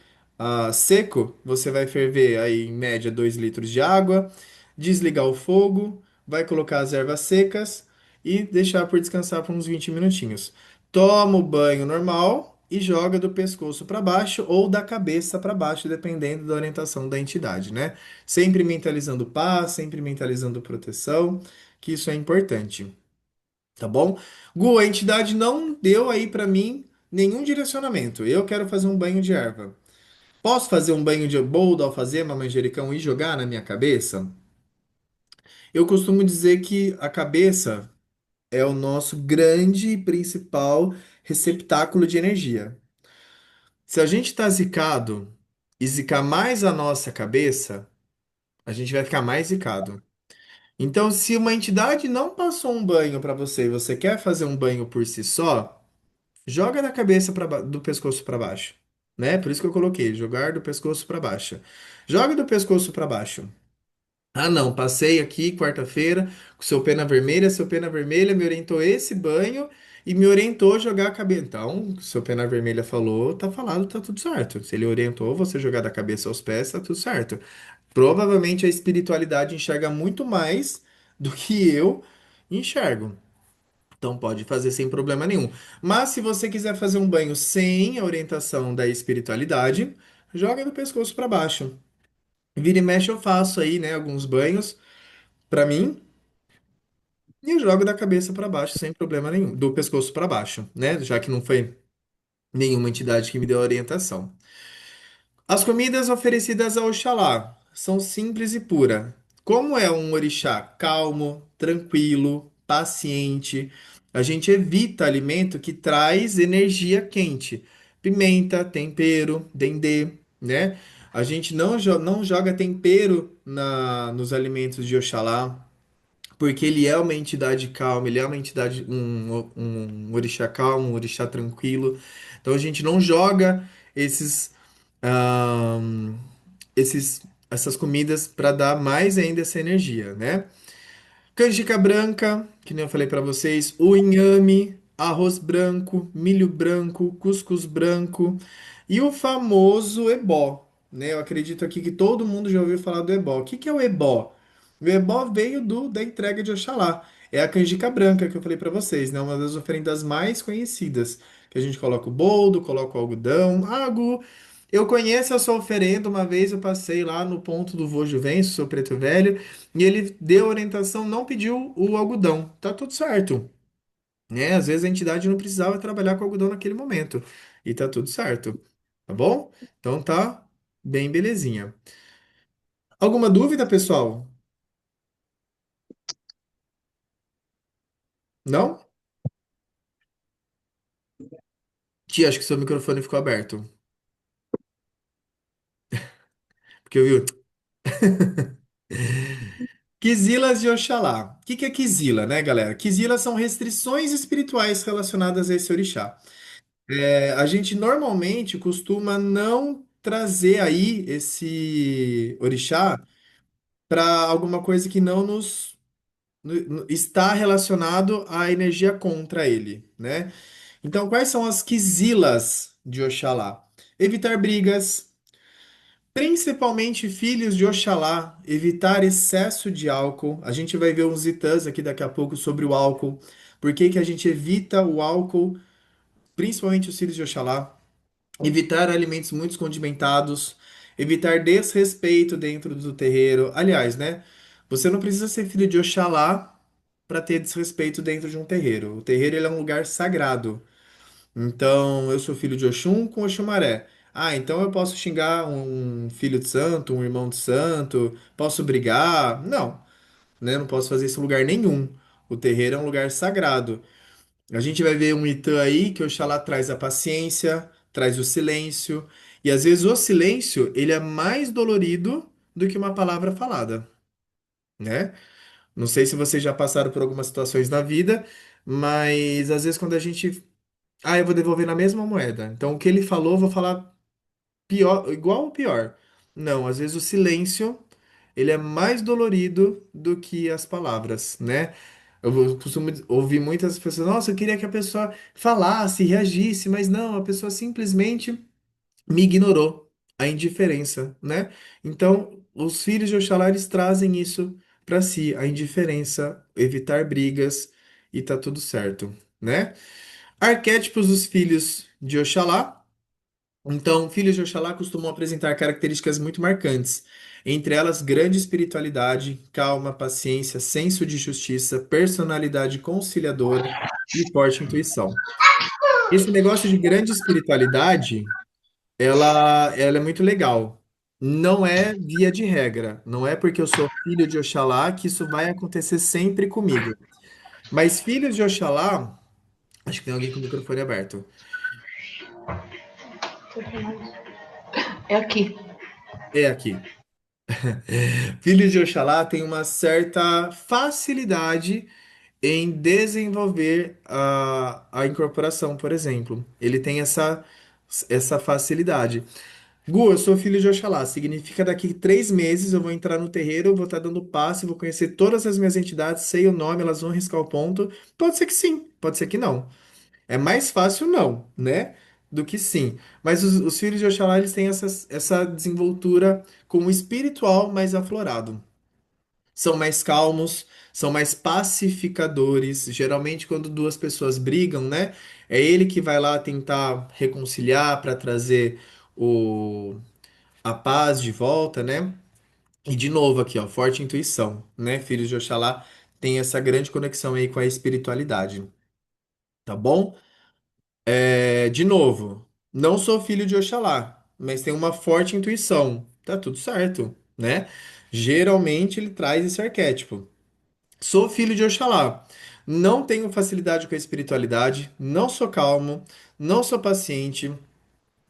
seco, você vai ferver aí em média 2 litros de água, desligar o fogo, vai colocar as ervas secas e deixar por descansar por uns 20 minutinhos. Toma o banho normal e joga do pescoço para baixo ou da cabeça para baixo, dependendo da orientação da entidade, né? Sempre mentalizando paz, sempre mentalizando proteção, que isso é importante. Tá bom? Gu, a entidade não deu aí pra mim nenhum direcionamento. Eu quero fazer um banho de erva. Posso fazer um banho de boldo, alfazema, manjericão e jogar na minha cabeça? Eu costumo dizer que a cabeça é o nosso grande e principal receptáculo de energia. Se a gente está zicado e zicar mais a nossa cabeça, a gente vai ficar mais zicado. Então, se uma entidade não passou um banho para você e você quer fazer um banho por si só, joga da cabeça do pescoço para baixo, né? Por isso que eu coloquei, jogar do pescoço para baixo. Joga do pescoço para baixo. Ah, não, passei aqui quarta-feira com seu pena vermelha me orientou esse banho e me orientou a jogar a cabeça. Então, seu pena vermelha falou, tá falado, tá tudo certo. Se ele orientou você jogar da cabeça aos pés, tá tudo certo. Provavelmente a espiritualidade enxerga muito mais do que eu enxergo. Então pode fazer sem problema nenhum. Mas se você quiser fazer um banho sem a orientação da espiritualidade, joga do pescoço para baixo. Vira e mexe eu faço aí, né, alguns banhos para mim e eu jogo da cabeça para baixo sem problema nenhum, do pescoço para baixo, né? Já que não foi nenhuma entidade que me deu orientação. As comidas oferecidas ao Oxalá são simples e pura. Como é um orixá calmo, tranquilo, paciente, a gente evita alimento que traz energia quente. Pimenta, tempero, dendê, né? A gente não joga tempero nos alimentos de Oxalá, porque ele é uma entidade calma, ele é uma entidade, um orixá calmo, um orixá tranquilo. Então a gente não joga esses ahn, essas comidas para dar mais ainda essa energia, né? Canjica branca, que nem eu falei para vocês, o inhame, arroz branco, milho branco, cuscuz branco e o famoso ebó, né? Eu acredito aqui que todo mundo já ouviu falar do ebó. O que que é o ebó? O ebó veio da entrega de Oxalá. É a canjica branca que eu falei para vocês, né? Uma das oferendas mais conhecidas, que a gente coloca o boldo, coloca o algodão. Ah, Gu, eu conheço a sua oferenda. Uma vez eu passei lá no ponto do Vô Juvencio, sou preto velho, e ele deu orientação, não pediu o algodão. Tá tudo certo, né? Às vezes a entidade não precisava trabalhar com algodão naquele momento. E tá tudo certo, tá bom? Então tá bem belezinha. Alguma dúvida, pessoal? Não? Tia, acho que seu microfone ficou aberto. Porque eu vi. Quizilas de Oxalá. O que que é Quizila, né, galera? Quizila são restrições espirituais relacionadas a esse orixá. A gente normalmente costuma não trazer aí esse orixá para alguma coisa que não está relacionado à energia contra ele, né? Então, quais são as quizilas de Oxalá? Evitar brigas, principalmente filhos de Oxalá, evitar excesso de álcool. A gente vai ver uns itãs aqui daqui a pouco sobre o álcool. Por que que a gente evita o álcool, principalmente os filhos de Oxalá? Evitar alimentos muito condimentados, evitar desrespeito dentro do terreiro. Aliás, né? Você não precisa ser filho de Oxalá para ter desrespeito dentro de um terreiro. O terreiro ele é um lugar sagrado. Então, eu sou filho de Oxum com Oxumaré. Ah, então eu posso xingar um filho de santo, um irmão de santo, posso brigar? Não, né? Não posso fazer isso em lugar nenhum. O terreiro é um lugar sagrado. A gente vai ver um Itã aí que Oxalá traz a paciência, traz o silêncio, e às vezes o silêncio, ele é mais dolorido do que uma palavra falada, né? Não sei se vocês já passaram por algumas situações na vida, mas às vezes quando a gente, eu vou devolver na mesma moeda. Então o que ele falou, eu vou falar pior, igual ou pior. Não, às vezes o silêncio, ele é mais dolorido do que as palavras, né? Costumo ouvir muitas pessoas, nossa, eu queria que a pessoa falasse, reagisse, mas não, a pessoa simplesmente me ignorou, a indiferença, né? Então, os filhos de Oxalá, eles trazem isso para si, a indiferença, evitar brigas e tá tudo certo, né? Arquétipos dos filhos de Oxalá. Então, filhos de Oxalá costumam apresentar características muito marcantes, entre elas grande espiritualidade, calma, paciência, senso de justiça, personalidade conciliadora e forte intuição. Esse negócio de grande espiritualidade, ela é muito legal. Não é via de regra, não é porque eu sou filho de Oxalá que isso vai acontecer sempre comigo. Mas filhos de Oxalá, acho que tem alguém com o microfone aberto. É aqui. É aqui. Filhos de Oxalá têm uma certa facilidade em desenvolver a incorporação, por exemplo. Ele tem essa facilidade. Gu, eu sou filho de Oxalá. Significa daqui 3 meses eu vou entrar no terreiro, eu vou estar dando passe, vou conhecer todas as minhas entidades, sei o nome, elas vão riscar o ponto. Pode ser que sim, pode ser que não. É mais fácil não, né? Do que sim. Mas os filhos de Oxalá, eles têm essa desenvoltura com o espiritual mais aflorado. São mais calmos, são mais pacificadores. Geralmente, quando duas pessoas brigam, né? É ele que vai lá tentar reconciliar para trazer a paz de volta, né? E de novo aqui, ó, forte intuição, né? Filhos de Oxalá tem essa grande conexão aí com a espiritualidade, tá bom? De novo, não sou filho de Oxalá, mas tenho uma forte intuição. Tá tudo certo, né? Geralmente ele traz esse arquétipo. Sou filho de Oxalá. Não tenho facilidade com a espiritualidade, não sou calmo, não sou paciente,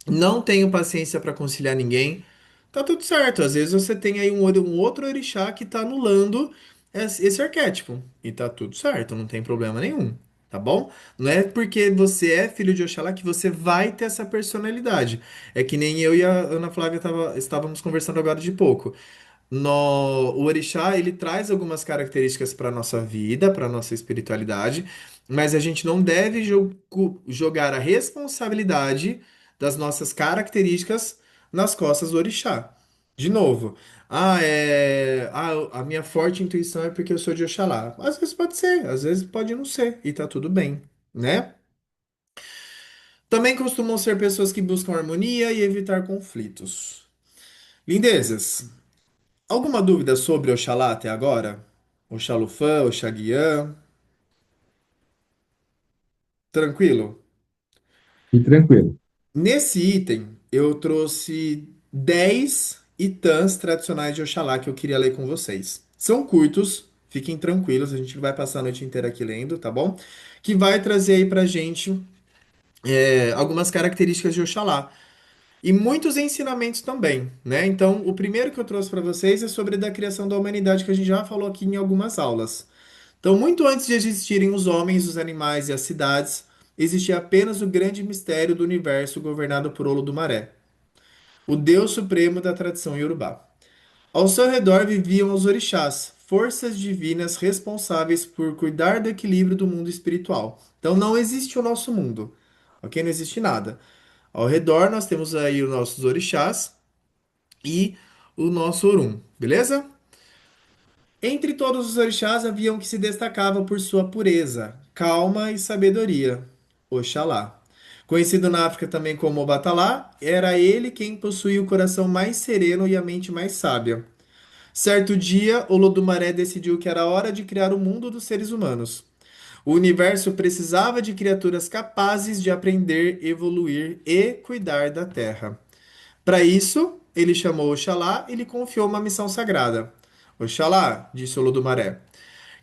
não tenho paciência para conciliar ninguém. Tá tudo certo. Às vezes você tem aí um outro orixá que tá anulando esse arquétipo. E tá tudo certo, não tem problema nenhum. Tá bom? Não é porque você é filho de Oxalá que você vai ter essa personalidade. É que nem eu e a Ana Flávia estávamos conversando agora de pouco. O orixá, ele traz algumas características para nossa vida, para nossa espiritualidade, mas a gente não deve jogar a responsabilidade das nossas características nas costas do orixá. De novo, a minha forte intuição é porque eu sou de Oxalá. Às vezes pode ser, às vezes pode não ser, e tá tudo bem, né? Também costumam ser pessoas que buscam harmonia e evitar conflitos. Lindezas. Alguma dúvida sobre Oxalá até agora? Oxalufã, Oxaguiã? Tranquilo? E tranquilo. Nesse item, eu trouxe 10 itãs tradicionais de Oxalá que eu queria ler com vocês. São curtos, fiquem tranquilos, a gente vai passar a noite inteira aqui lendo, tá bom? Que vai trazer aí pra gente algumas características de Oxalá. E muitos ensinamentos também, né? Então, o primeiro que eu trouxe para vocês é sobre da criação da humanidade, que a gente já falou aqui em algumas aulas. Então, muito antes de existirem os homens, os animais e as cidades, existia apenas o grande mistério do universo governado por Olodumaré, o Deus supremo da tradição iorubá. Ao seu redor viviam os orixás, forças divinas responsáveis por cuidar do equilíbrio do mundo espiritual. Então, não existe o nosso mundo, ok? Não existe nada. Ao redor, nós temos aí os nossos orixás e o nosso Orum, beleza? Entre todos os orixás havia um que se destacava por sua pureza, calma e sabedoria, Oxalá. Conhecido na África também como Obatalá, era ele quem possuía o coração mais sereno e a mente mais sábia. Certo dia, Olodumaré decidiu que era hora de criar o mundo dos seres humanos. O universo precisava de criaturas capazes de aprender, evoluir e cuidar da Terra. Para isso, ele chamou Oxalá e lhe confiou uma missão sagrada. Oxalá, disse Olodumaré,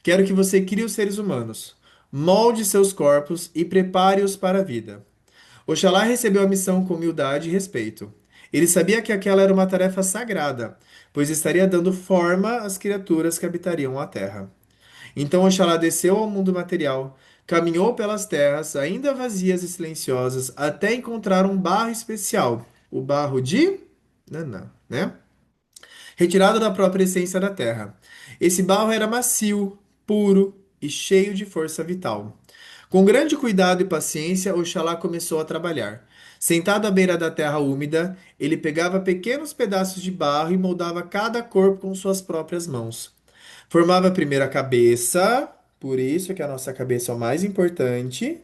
quero que você crie os seres humanos, molde seus corpos e prepare-os para a vida. Oxalá recebeu a missão com humildade e respeito. Ele sabia que aquela era uma tarefa sagrada, pois estaria dando forma às criaturas que habitariam a terra. Então Oxalá desceu ao mundo material, caminhou pelas terras, ainda vazias e silenciosas, até encontrar um barro especial, o barro de Nanã, né? Retirado da própria essência da terra. Esse barro era macio, puro e cheio de força vital. Com grande cuidado e paciência, Oxalá começou a trabalhar. Sentado à beira da terra úmida, ele pegava pequenos pedaços de barro e moldava cada corpo com suas próprias mãos. Formava primeiro a cabeça, por isso que a nossa cabeça é o mais importante,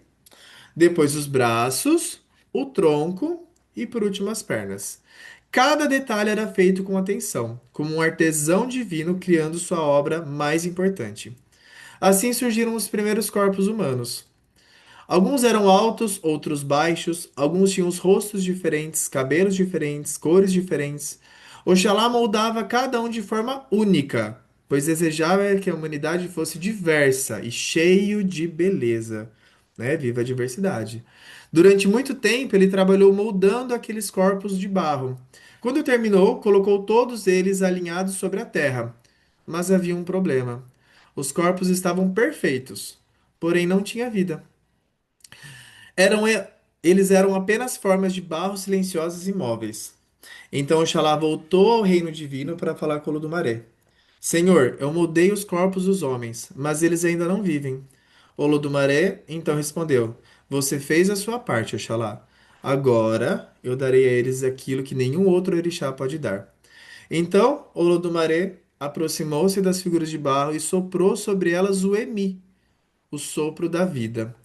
depois os braços, o tronco e por último as pernas. Cada detalhe era feito com atenção, como um artesão divino criando sua obra mais importante. Assim surgiram os primeiros corpos humanos. Alguns eram altos, outros baixos, alguns tinham os rostos diferentes, cabelos diferentes, cores diferentes. Oxalá moldava cada um de forma única, pois desejava que a humanidade fosse diversa e cheio de beleza, né? Viva a diversidade. Durante muito tempo, ele trabalhou moldando aqueles corpos de barro. Quando terminou, colocou todos eles alinhados sobre a terra. Mas havia um problema. Os corpos estavam perfeitos, porém não tinha vida. Eram, eles eram apenas formas de barro silenciosas e imóveis. Então Oxalá voltou ao reino divino para falar com Olodumaré. Senhor, eu moldei os corpos dos homens, mas eles ainda não vivem. Olodumaré então respondeu: Você fez a sua parte, Oxalá. Agora eu darei a eles aquilo que nenhum outro orixá pode dar. Então Olodumaré aproximou-se das figuras de barro e soprou sobre elas o Emi, o sopro da vida.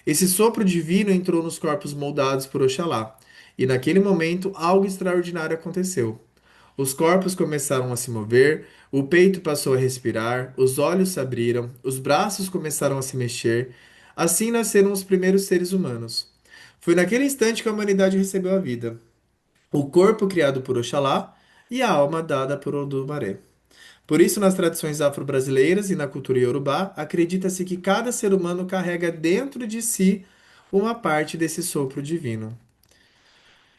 Esse sopro divino entrou nos corpos moldados por Oxalá, e naquele momento algo extraordinário aconteceu. Os corpos começaram a se mover, o peito passou a respirar, os olhos se abriram, os braços começaram a se mexer. Assim nasceram os primeiros seres humanos. Foi naquele instante que a humanidade recebeu a vida. O corpo criado por Oxalá e a alma dada por Odumaré. Por isso, nas tradições afro-brasileiras e na cultura iorubá, acredita-se que cada ser humano carrega dentro de si uma parte desse sopro divino.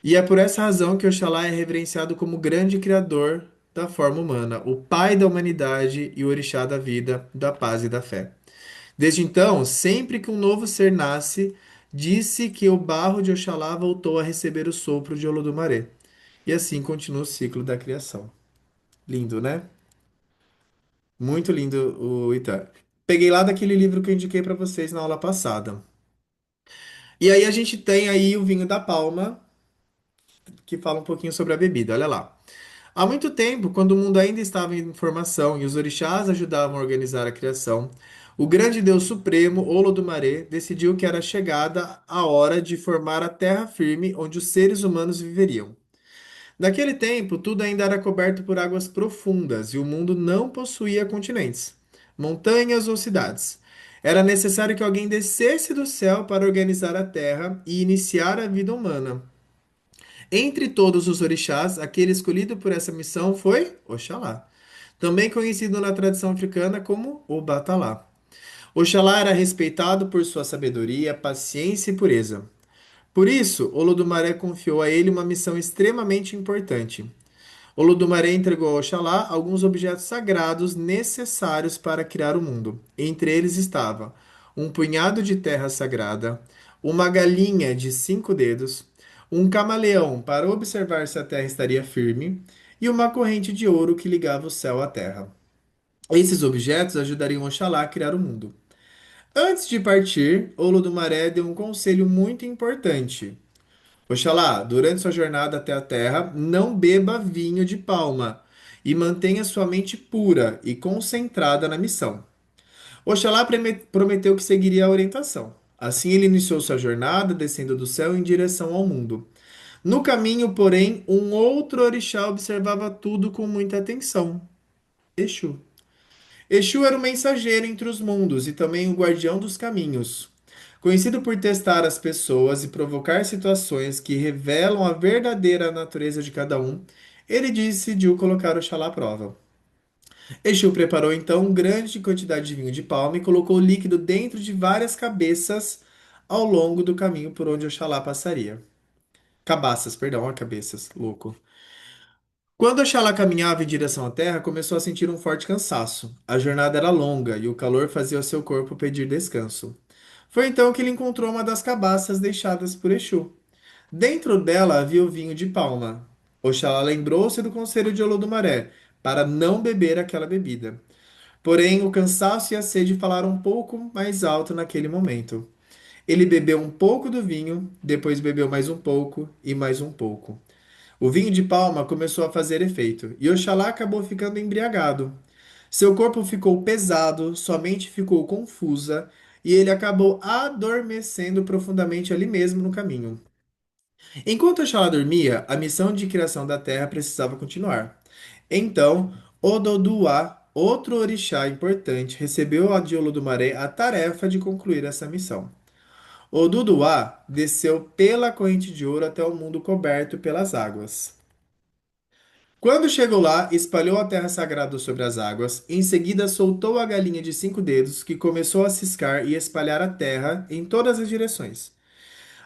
E é por essa razão que Oxalá é reverenciado como grande criador da forma humana, o pai da humanidade e o orixá da vida, da paz e da fé. Desde então, sempre que um novo ser nasce, disse que o barro de Oxalá voltou a receber o sopro de Olodumare. E assim continua o ciclo da criação. Lindo, né? Muito lindo o Itã. Peguei lá daquele livro que eu indiquei para vocês na aula passada. E aí a gente tem aí o vinho da palma, que fala um pouquinho sobre a bebida. Olha lá. Há muito tempo, quando o mundo ainda estava em formação e os orixás ajudavam a organizar a criação, o grande Deus Supremo, Olodumare, decidiu que era chegada a hora de formar a terra firme onde os seres humanos viveriam. Naquele tempo, tudo ainda era coberto por águas profundas e o mundo não possuía continentes, montanhas ou cidades. Era necessário que alguém descesse do céu para organizar a terra e iniciar a vida humana. Entre todos os orixás, aquele escolhido por essa missão foi Oxalá, também conhecido na tradição africana como Obatalá. Oxalá era respeitado por sua sabedoria, paciência e pureza. Por isso, Olodumare confiou a ele uma missão extremamente importante. Olodumare entregou a Oxalá alguns objetos sagrados necessários para criar o mundo. Entre eles estava um punhado de terra sagrada, uma galinha de 5 dedos, um camaleão para observar se a terra estaria firme e uma corrente de ouro que ligava o céu à terra. Esses objetos ajudariam Oxalá a criar o mundo. Antes de partir, Olodumare deu um conselho muito importante. Oxalá, durante sua jornada até a Terra, não beba vinho de palma e mantenha sua mente pura e concentrada na missão. Oxalá prometeu que seguiria a orientação. Assim, ele iniciou sua jornada, descendo do céu em direção ao mundo. No caminho, porém, um outro orixá observava tudo com muita atenção. Exu. Exu era o mensageiro entre os mundos e também o guardião dos caminhos. Conhecido por testar as pessoas e provocar situações que revelam a verdadeira natureza de cada um, ele decidiu colocar Oxalá à prova. Exu preparou então grande quantidade de vinho de palma e colocou o líquido dentro de várias cabeças ao longo do caminho por onde Oxalá passaria. Cabaças, perdão, cabeças, louco. Quando Oxalá caminhava em direção à terra, começou a sentir um forte cansaço. A jornada era longa e o calor fazia o seu corpo pedir descanso. Foi então que ele encontrou uma das cabaças deixadas por Exu. Dentro dela havia o vinho de palma. Oxalá lembrou-se do conselho de Olodumaré para não beber aquela bebida. Porém, o cansaço e a sede falaram um pouco mais alto naquele momento. Ele bebeu um pouco do vinho, depois bebeu mais um pouco e mais um pouco. O vinho de palma começou a fazer efeito e Oxalá acabou ficando embriagado. Seu corpo ficou pesado, sua mente ficou confusa e ele acabou adormecendo profundamente ali mesmo no caminho. Enquanto Oxalá dormia, a missão de criação da terra precisava continuar. Então, Ododuá, outro orixá importante, recebeu de Olodumare a tarefa de concluir essa missão. Oduduá desceu pela corrente de ouro até o mundo coberto pelas águas. Quando chegou lá, espalhou a terra sagrada sobre as águas. Em seguida, soltou a galinha de 5 dedos, que começou a ciscar e espalhar a terra em todas as direções.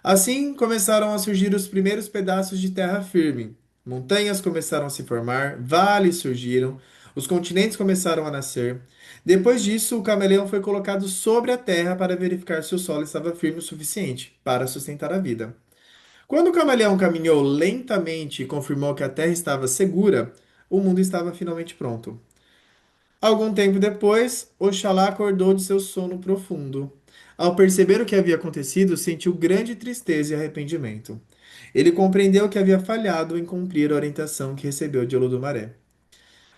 Assim começaram a surgir os primeiros pedaços de terra firme. Montanhas começaram a se formar, vales surgiram, os continentes começaram a nascer. Depois disso, o camaleão foi colocado sobre a terra para verificar se o solo estava firme o suficiente para sustentar a vida. Quando o camaleão caminhou lentamente e confirmou que a terra estava segura, o mundo estava finalmente pronto. Algum tempo depois, Oxalá acordou de seu sono profundo. Ao perceber o que havia acontecido, sentiu grande tristeza e arrependimento. Ele compreendeu que havia falhado em cumprir a orientação que recebeu de Olodumaré.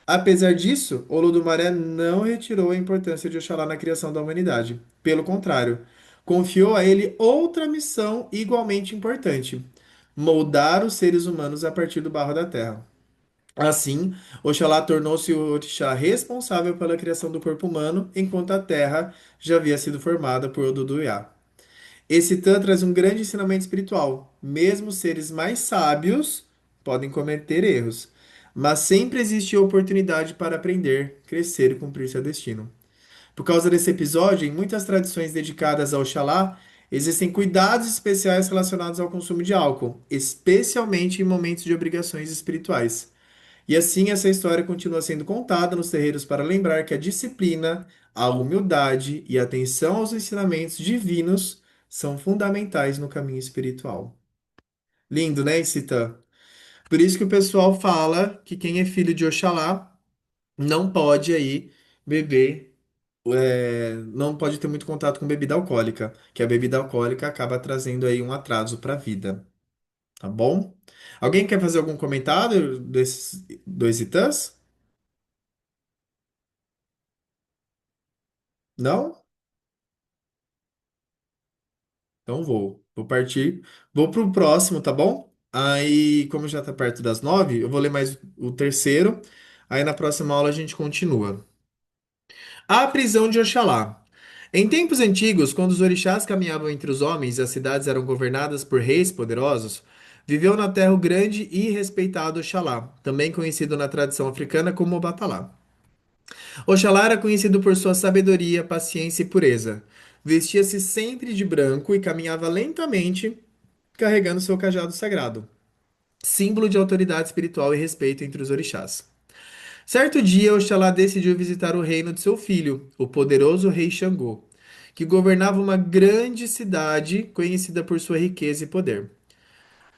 Apesar disso, Olodumaré não retirou a importância de Oxalá na criação da humanidade. Pelo contrário, confiou a ele outra missão igualmente importante: moldar os seres humanos a partir do barro da terra. Assim, Oxalá tornou-se o orixá responsável pela criação do corpo humano, enquanto a terra já havia sido formada por Oduduá. Esse Tã traz um grande ensinamento espiritual. Mesmo os seres mais sábios podem cometer erros, mas sempre existe oportunidade para aprender, crescer e cumprir seu destino. Por causa desse episódio, em muitas tradições dedicadas ao Oxalá, existem cuidados especiais relacionados ao consumo de álcool, especialmente em momentos de obrigações espirituais. E assim essa história continua sendo contada nos terreiros para lembrar que a disciplina, a humildade e a atenção aos ensinamentos divinos são fundamentais no caminho espiritual. Lindo, né, Isita? Por isso que o pessoal fala que quem é filho de Oxalá não pode aí beber, não pode ter muito contato com bebida alcoólica, que a bebida alcoólica acaba trazendo aí um atraso para a vida, tá bom? Alguém quer fazer algum comentário desses dois itãs? Não? Então vou partir. Vou pro próximo, tá bom? Aí, como já tá perto das 9, eu vou ler mais o terceiro. Aí na próxima aula a gente continua. A prisão de Oxalá. Em tempos antigos, quando os orixás caminhavam entre os homens e as cidades eram governadas por reis poderosos, viveu na terra o grande e respeitado Oxalá, também conhecido na tradição africana como Obatalá. Oxalá era conhecido por sua sabedoria, paciência e pureza. Vestia-se sempre de branco e caminhava lentamente carregando seu cajado sagrado, símbolo de autoridade espiritual e respeito entre os orixás. Certo dia, Oxalá decidiu visitar o reino de seu filho, o poderoso rei Xangô, que governava uma grande cidade conhecida por sua riqueza e poder.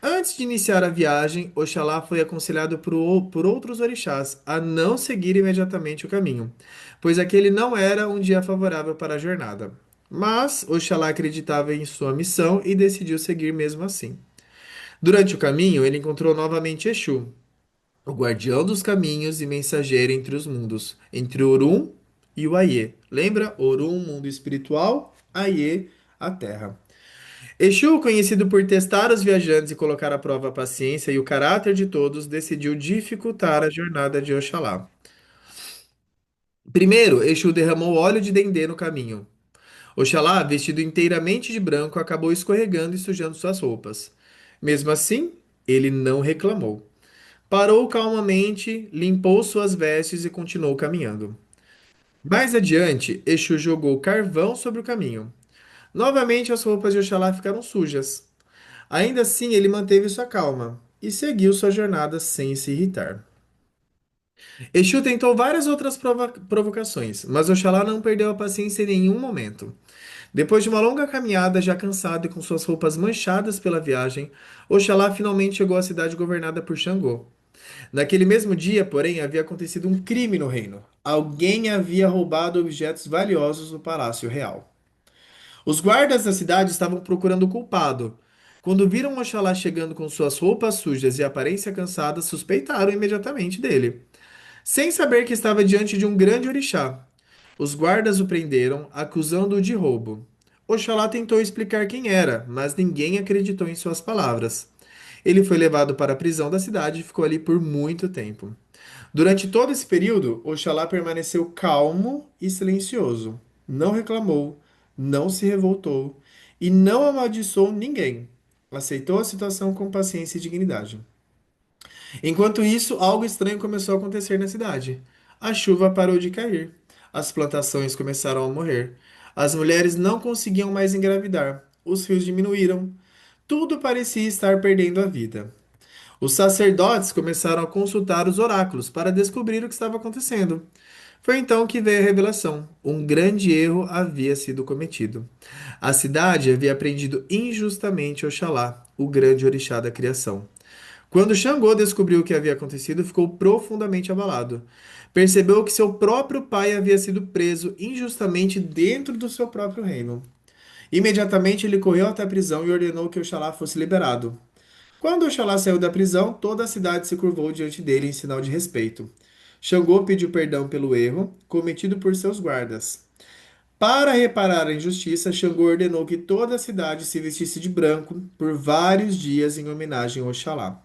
Antes de iniciar a viagem, Oxalá foi aconselhado por outros orixás a não seguir imediatamente o caminho, pois aquele não era um dia favorável para a jornada. Mas Oxalá acreditava em sua missão e decidiu seguir mesmo assim. Durante o caminho, ele encontrou novamente Exu, o guardião dos caminhos e mensageiro entre os mundos, entre Orum e o Aie. Lembra? Orum, mundo espiritual, Aie, a terra. Exu, conhecido por testar os viajantes e colocar à prova a paciência e o caráter de todos, decidiu dificultar a jornada de Oxalá. Primeiro, Exu derramou óleo de dendê no caminho. Oxalá, vestido inteiramente de branco, acabou escorregando e sujando suas roupas. Mesmo assim, ele não reclamou. Parou calmamente, limpou suas vestes e continuou caminhando. Mais adiante, Exu jogou carvão sobre o caminho. Novamente, as roupas de Oxalá ficaram sujas. Ainda assim, ele manteve sua calma e seguiu sua jornada sem se irritar. Exu tentou várias outras provocações, mas Oxalá não perdeu a paciência em nenhum momento. Depois de uma longa caminhada, já cansado e com suas roupas manchadas pela viagem, Oxalá finalmente chegou à cidade governada por Xangô. Naquele mesmo dia, porém, havia acontecido um crime no reino. Alguém havia roubado objetos valiosos do palácio real. Os guardas da cidade estavam procurando o culpado. Quando viram Oxalá chegando com suas roupas sujas e aparência cansada, suspeitaram imediatamente dele, sem saber que estava diante de um grande orixá. Os guardas o prenderam, acusando-o de roubo. Oxalá tentou explicar quem era, mas ninguém acreditou em suas palavras. Ele foi levado para a prisão da cidade e ficou ali por muito tempo. Durante todo esse período, Oxalá permaneceu calmo e silencioso. Não reclamou, não se revoltou e não amaldiçoou ninguém. Aceitou a situação com paciência e dignidade. Enquanto isso, algo estranho começou a acontecer na cidade. A chuva parou de cair. As plantações começaram a morrer. As mulheres não conseguiam mais engravidar. Os rios diminuíram. Tudo parecia estar perdendo a vida. Os sacerdotes começaram a consultar os oráculos para descobrir o que estava acontecendo. Foi então que veio a revelação. Um grande erro havia sido cometido. A cidade havia prendido injustamente Oxalá, o grande orixá da criação. Quando Xangô descobriu o que havia acontecido, ficou profundamente abalado. Percebeu que seu próprio pai havia sido preso injustamente dentro do seu próprio reino. Imediatamente ele correu até a prisão e ordenou que Oxalá fosse liberado. Quando Oxalá saiu da prisão, toda a cidade se curvou diante dele em sinal de respeito. Xangô pediu perdão pelo erro cometido por seus guardas. Para reparar a injustiça, Xangô ordenou que toda a cidade se vestisse de branco por vários dias em homenagem a Oxalá.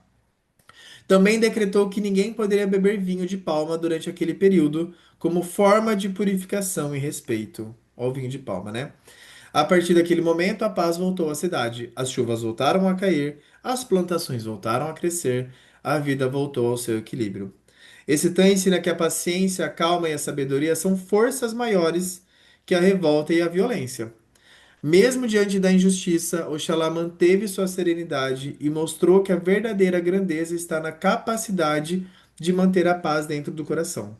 Também decretou que ninguém poderia beber vinho de palma durante aquele período, como forma de purificação e respeito. Ó, o vinho de palma, né? A partir daquele momento, a paz voltou à cidade. As chuvas voltaram a cair, as plantações voltaram a crescer, a vida voltou ao seu equilíbrio. Esse Tan ensina que a paciência, a calma e a sabedoria são forças maiores que a revolta e a violência. Mesmo diante da injustiça, Oxalá manteve sua serenidade e mostrou que a verdadeira grandeza está na capacidade de manter a paz dentro do coração.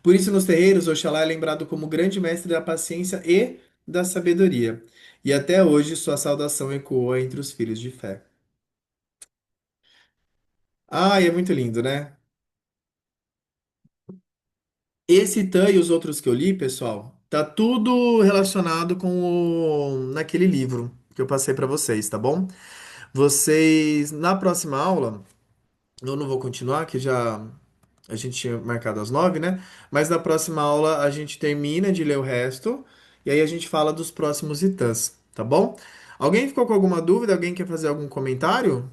Por isso, nos terreiros, Oxalá é lembrado como o grande mestre da paciência e da sabedoria. E até hoje, sua saudação ecoa entre os filhos de fé. Ai, é muito lindo, né? Esse Tan e os outros que eu li, pessoal, tá tudo relacionado naquele livro que eu passei para vocês, tá bom? Vocês, na próxima aula, eu não vou continuar, que já a gente tinha marcado às 9, né? Mas na próxima aula a gente termina de ler o resto e aí a gente fala dos próximos itãs, tá bom? Alguém ficou com alguma dúvida? Alguém quer fazer algum comentário?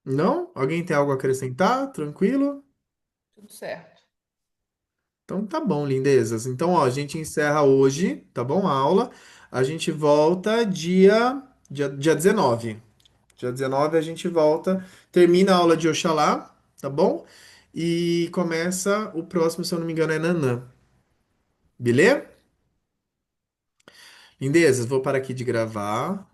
Não? Alguém tem algo a acrescentar? Tranquilo? Tudo certo. Então tá bom, lindezas. Então, ó, a gente encerra hoje, tá bom? A aula. A gente volta dia 19. Dia 19 a gente volta, termina a aula de Oxalá, tá bom? E começa o próximo, se eu não me engano, é Nanã. Beleza? Lindezas, vou parar aqui de gravar.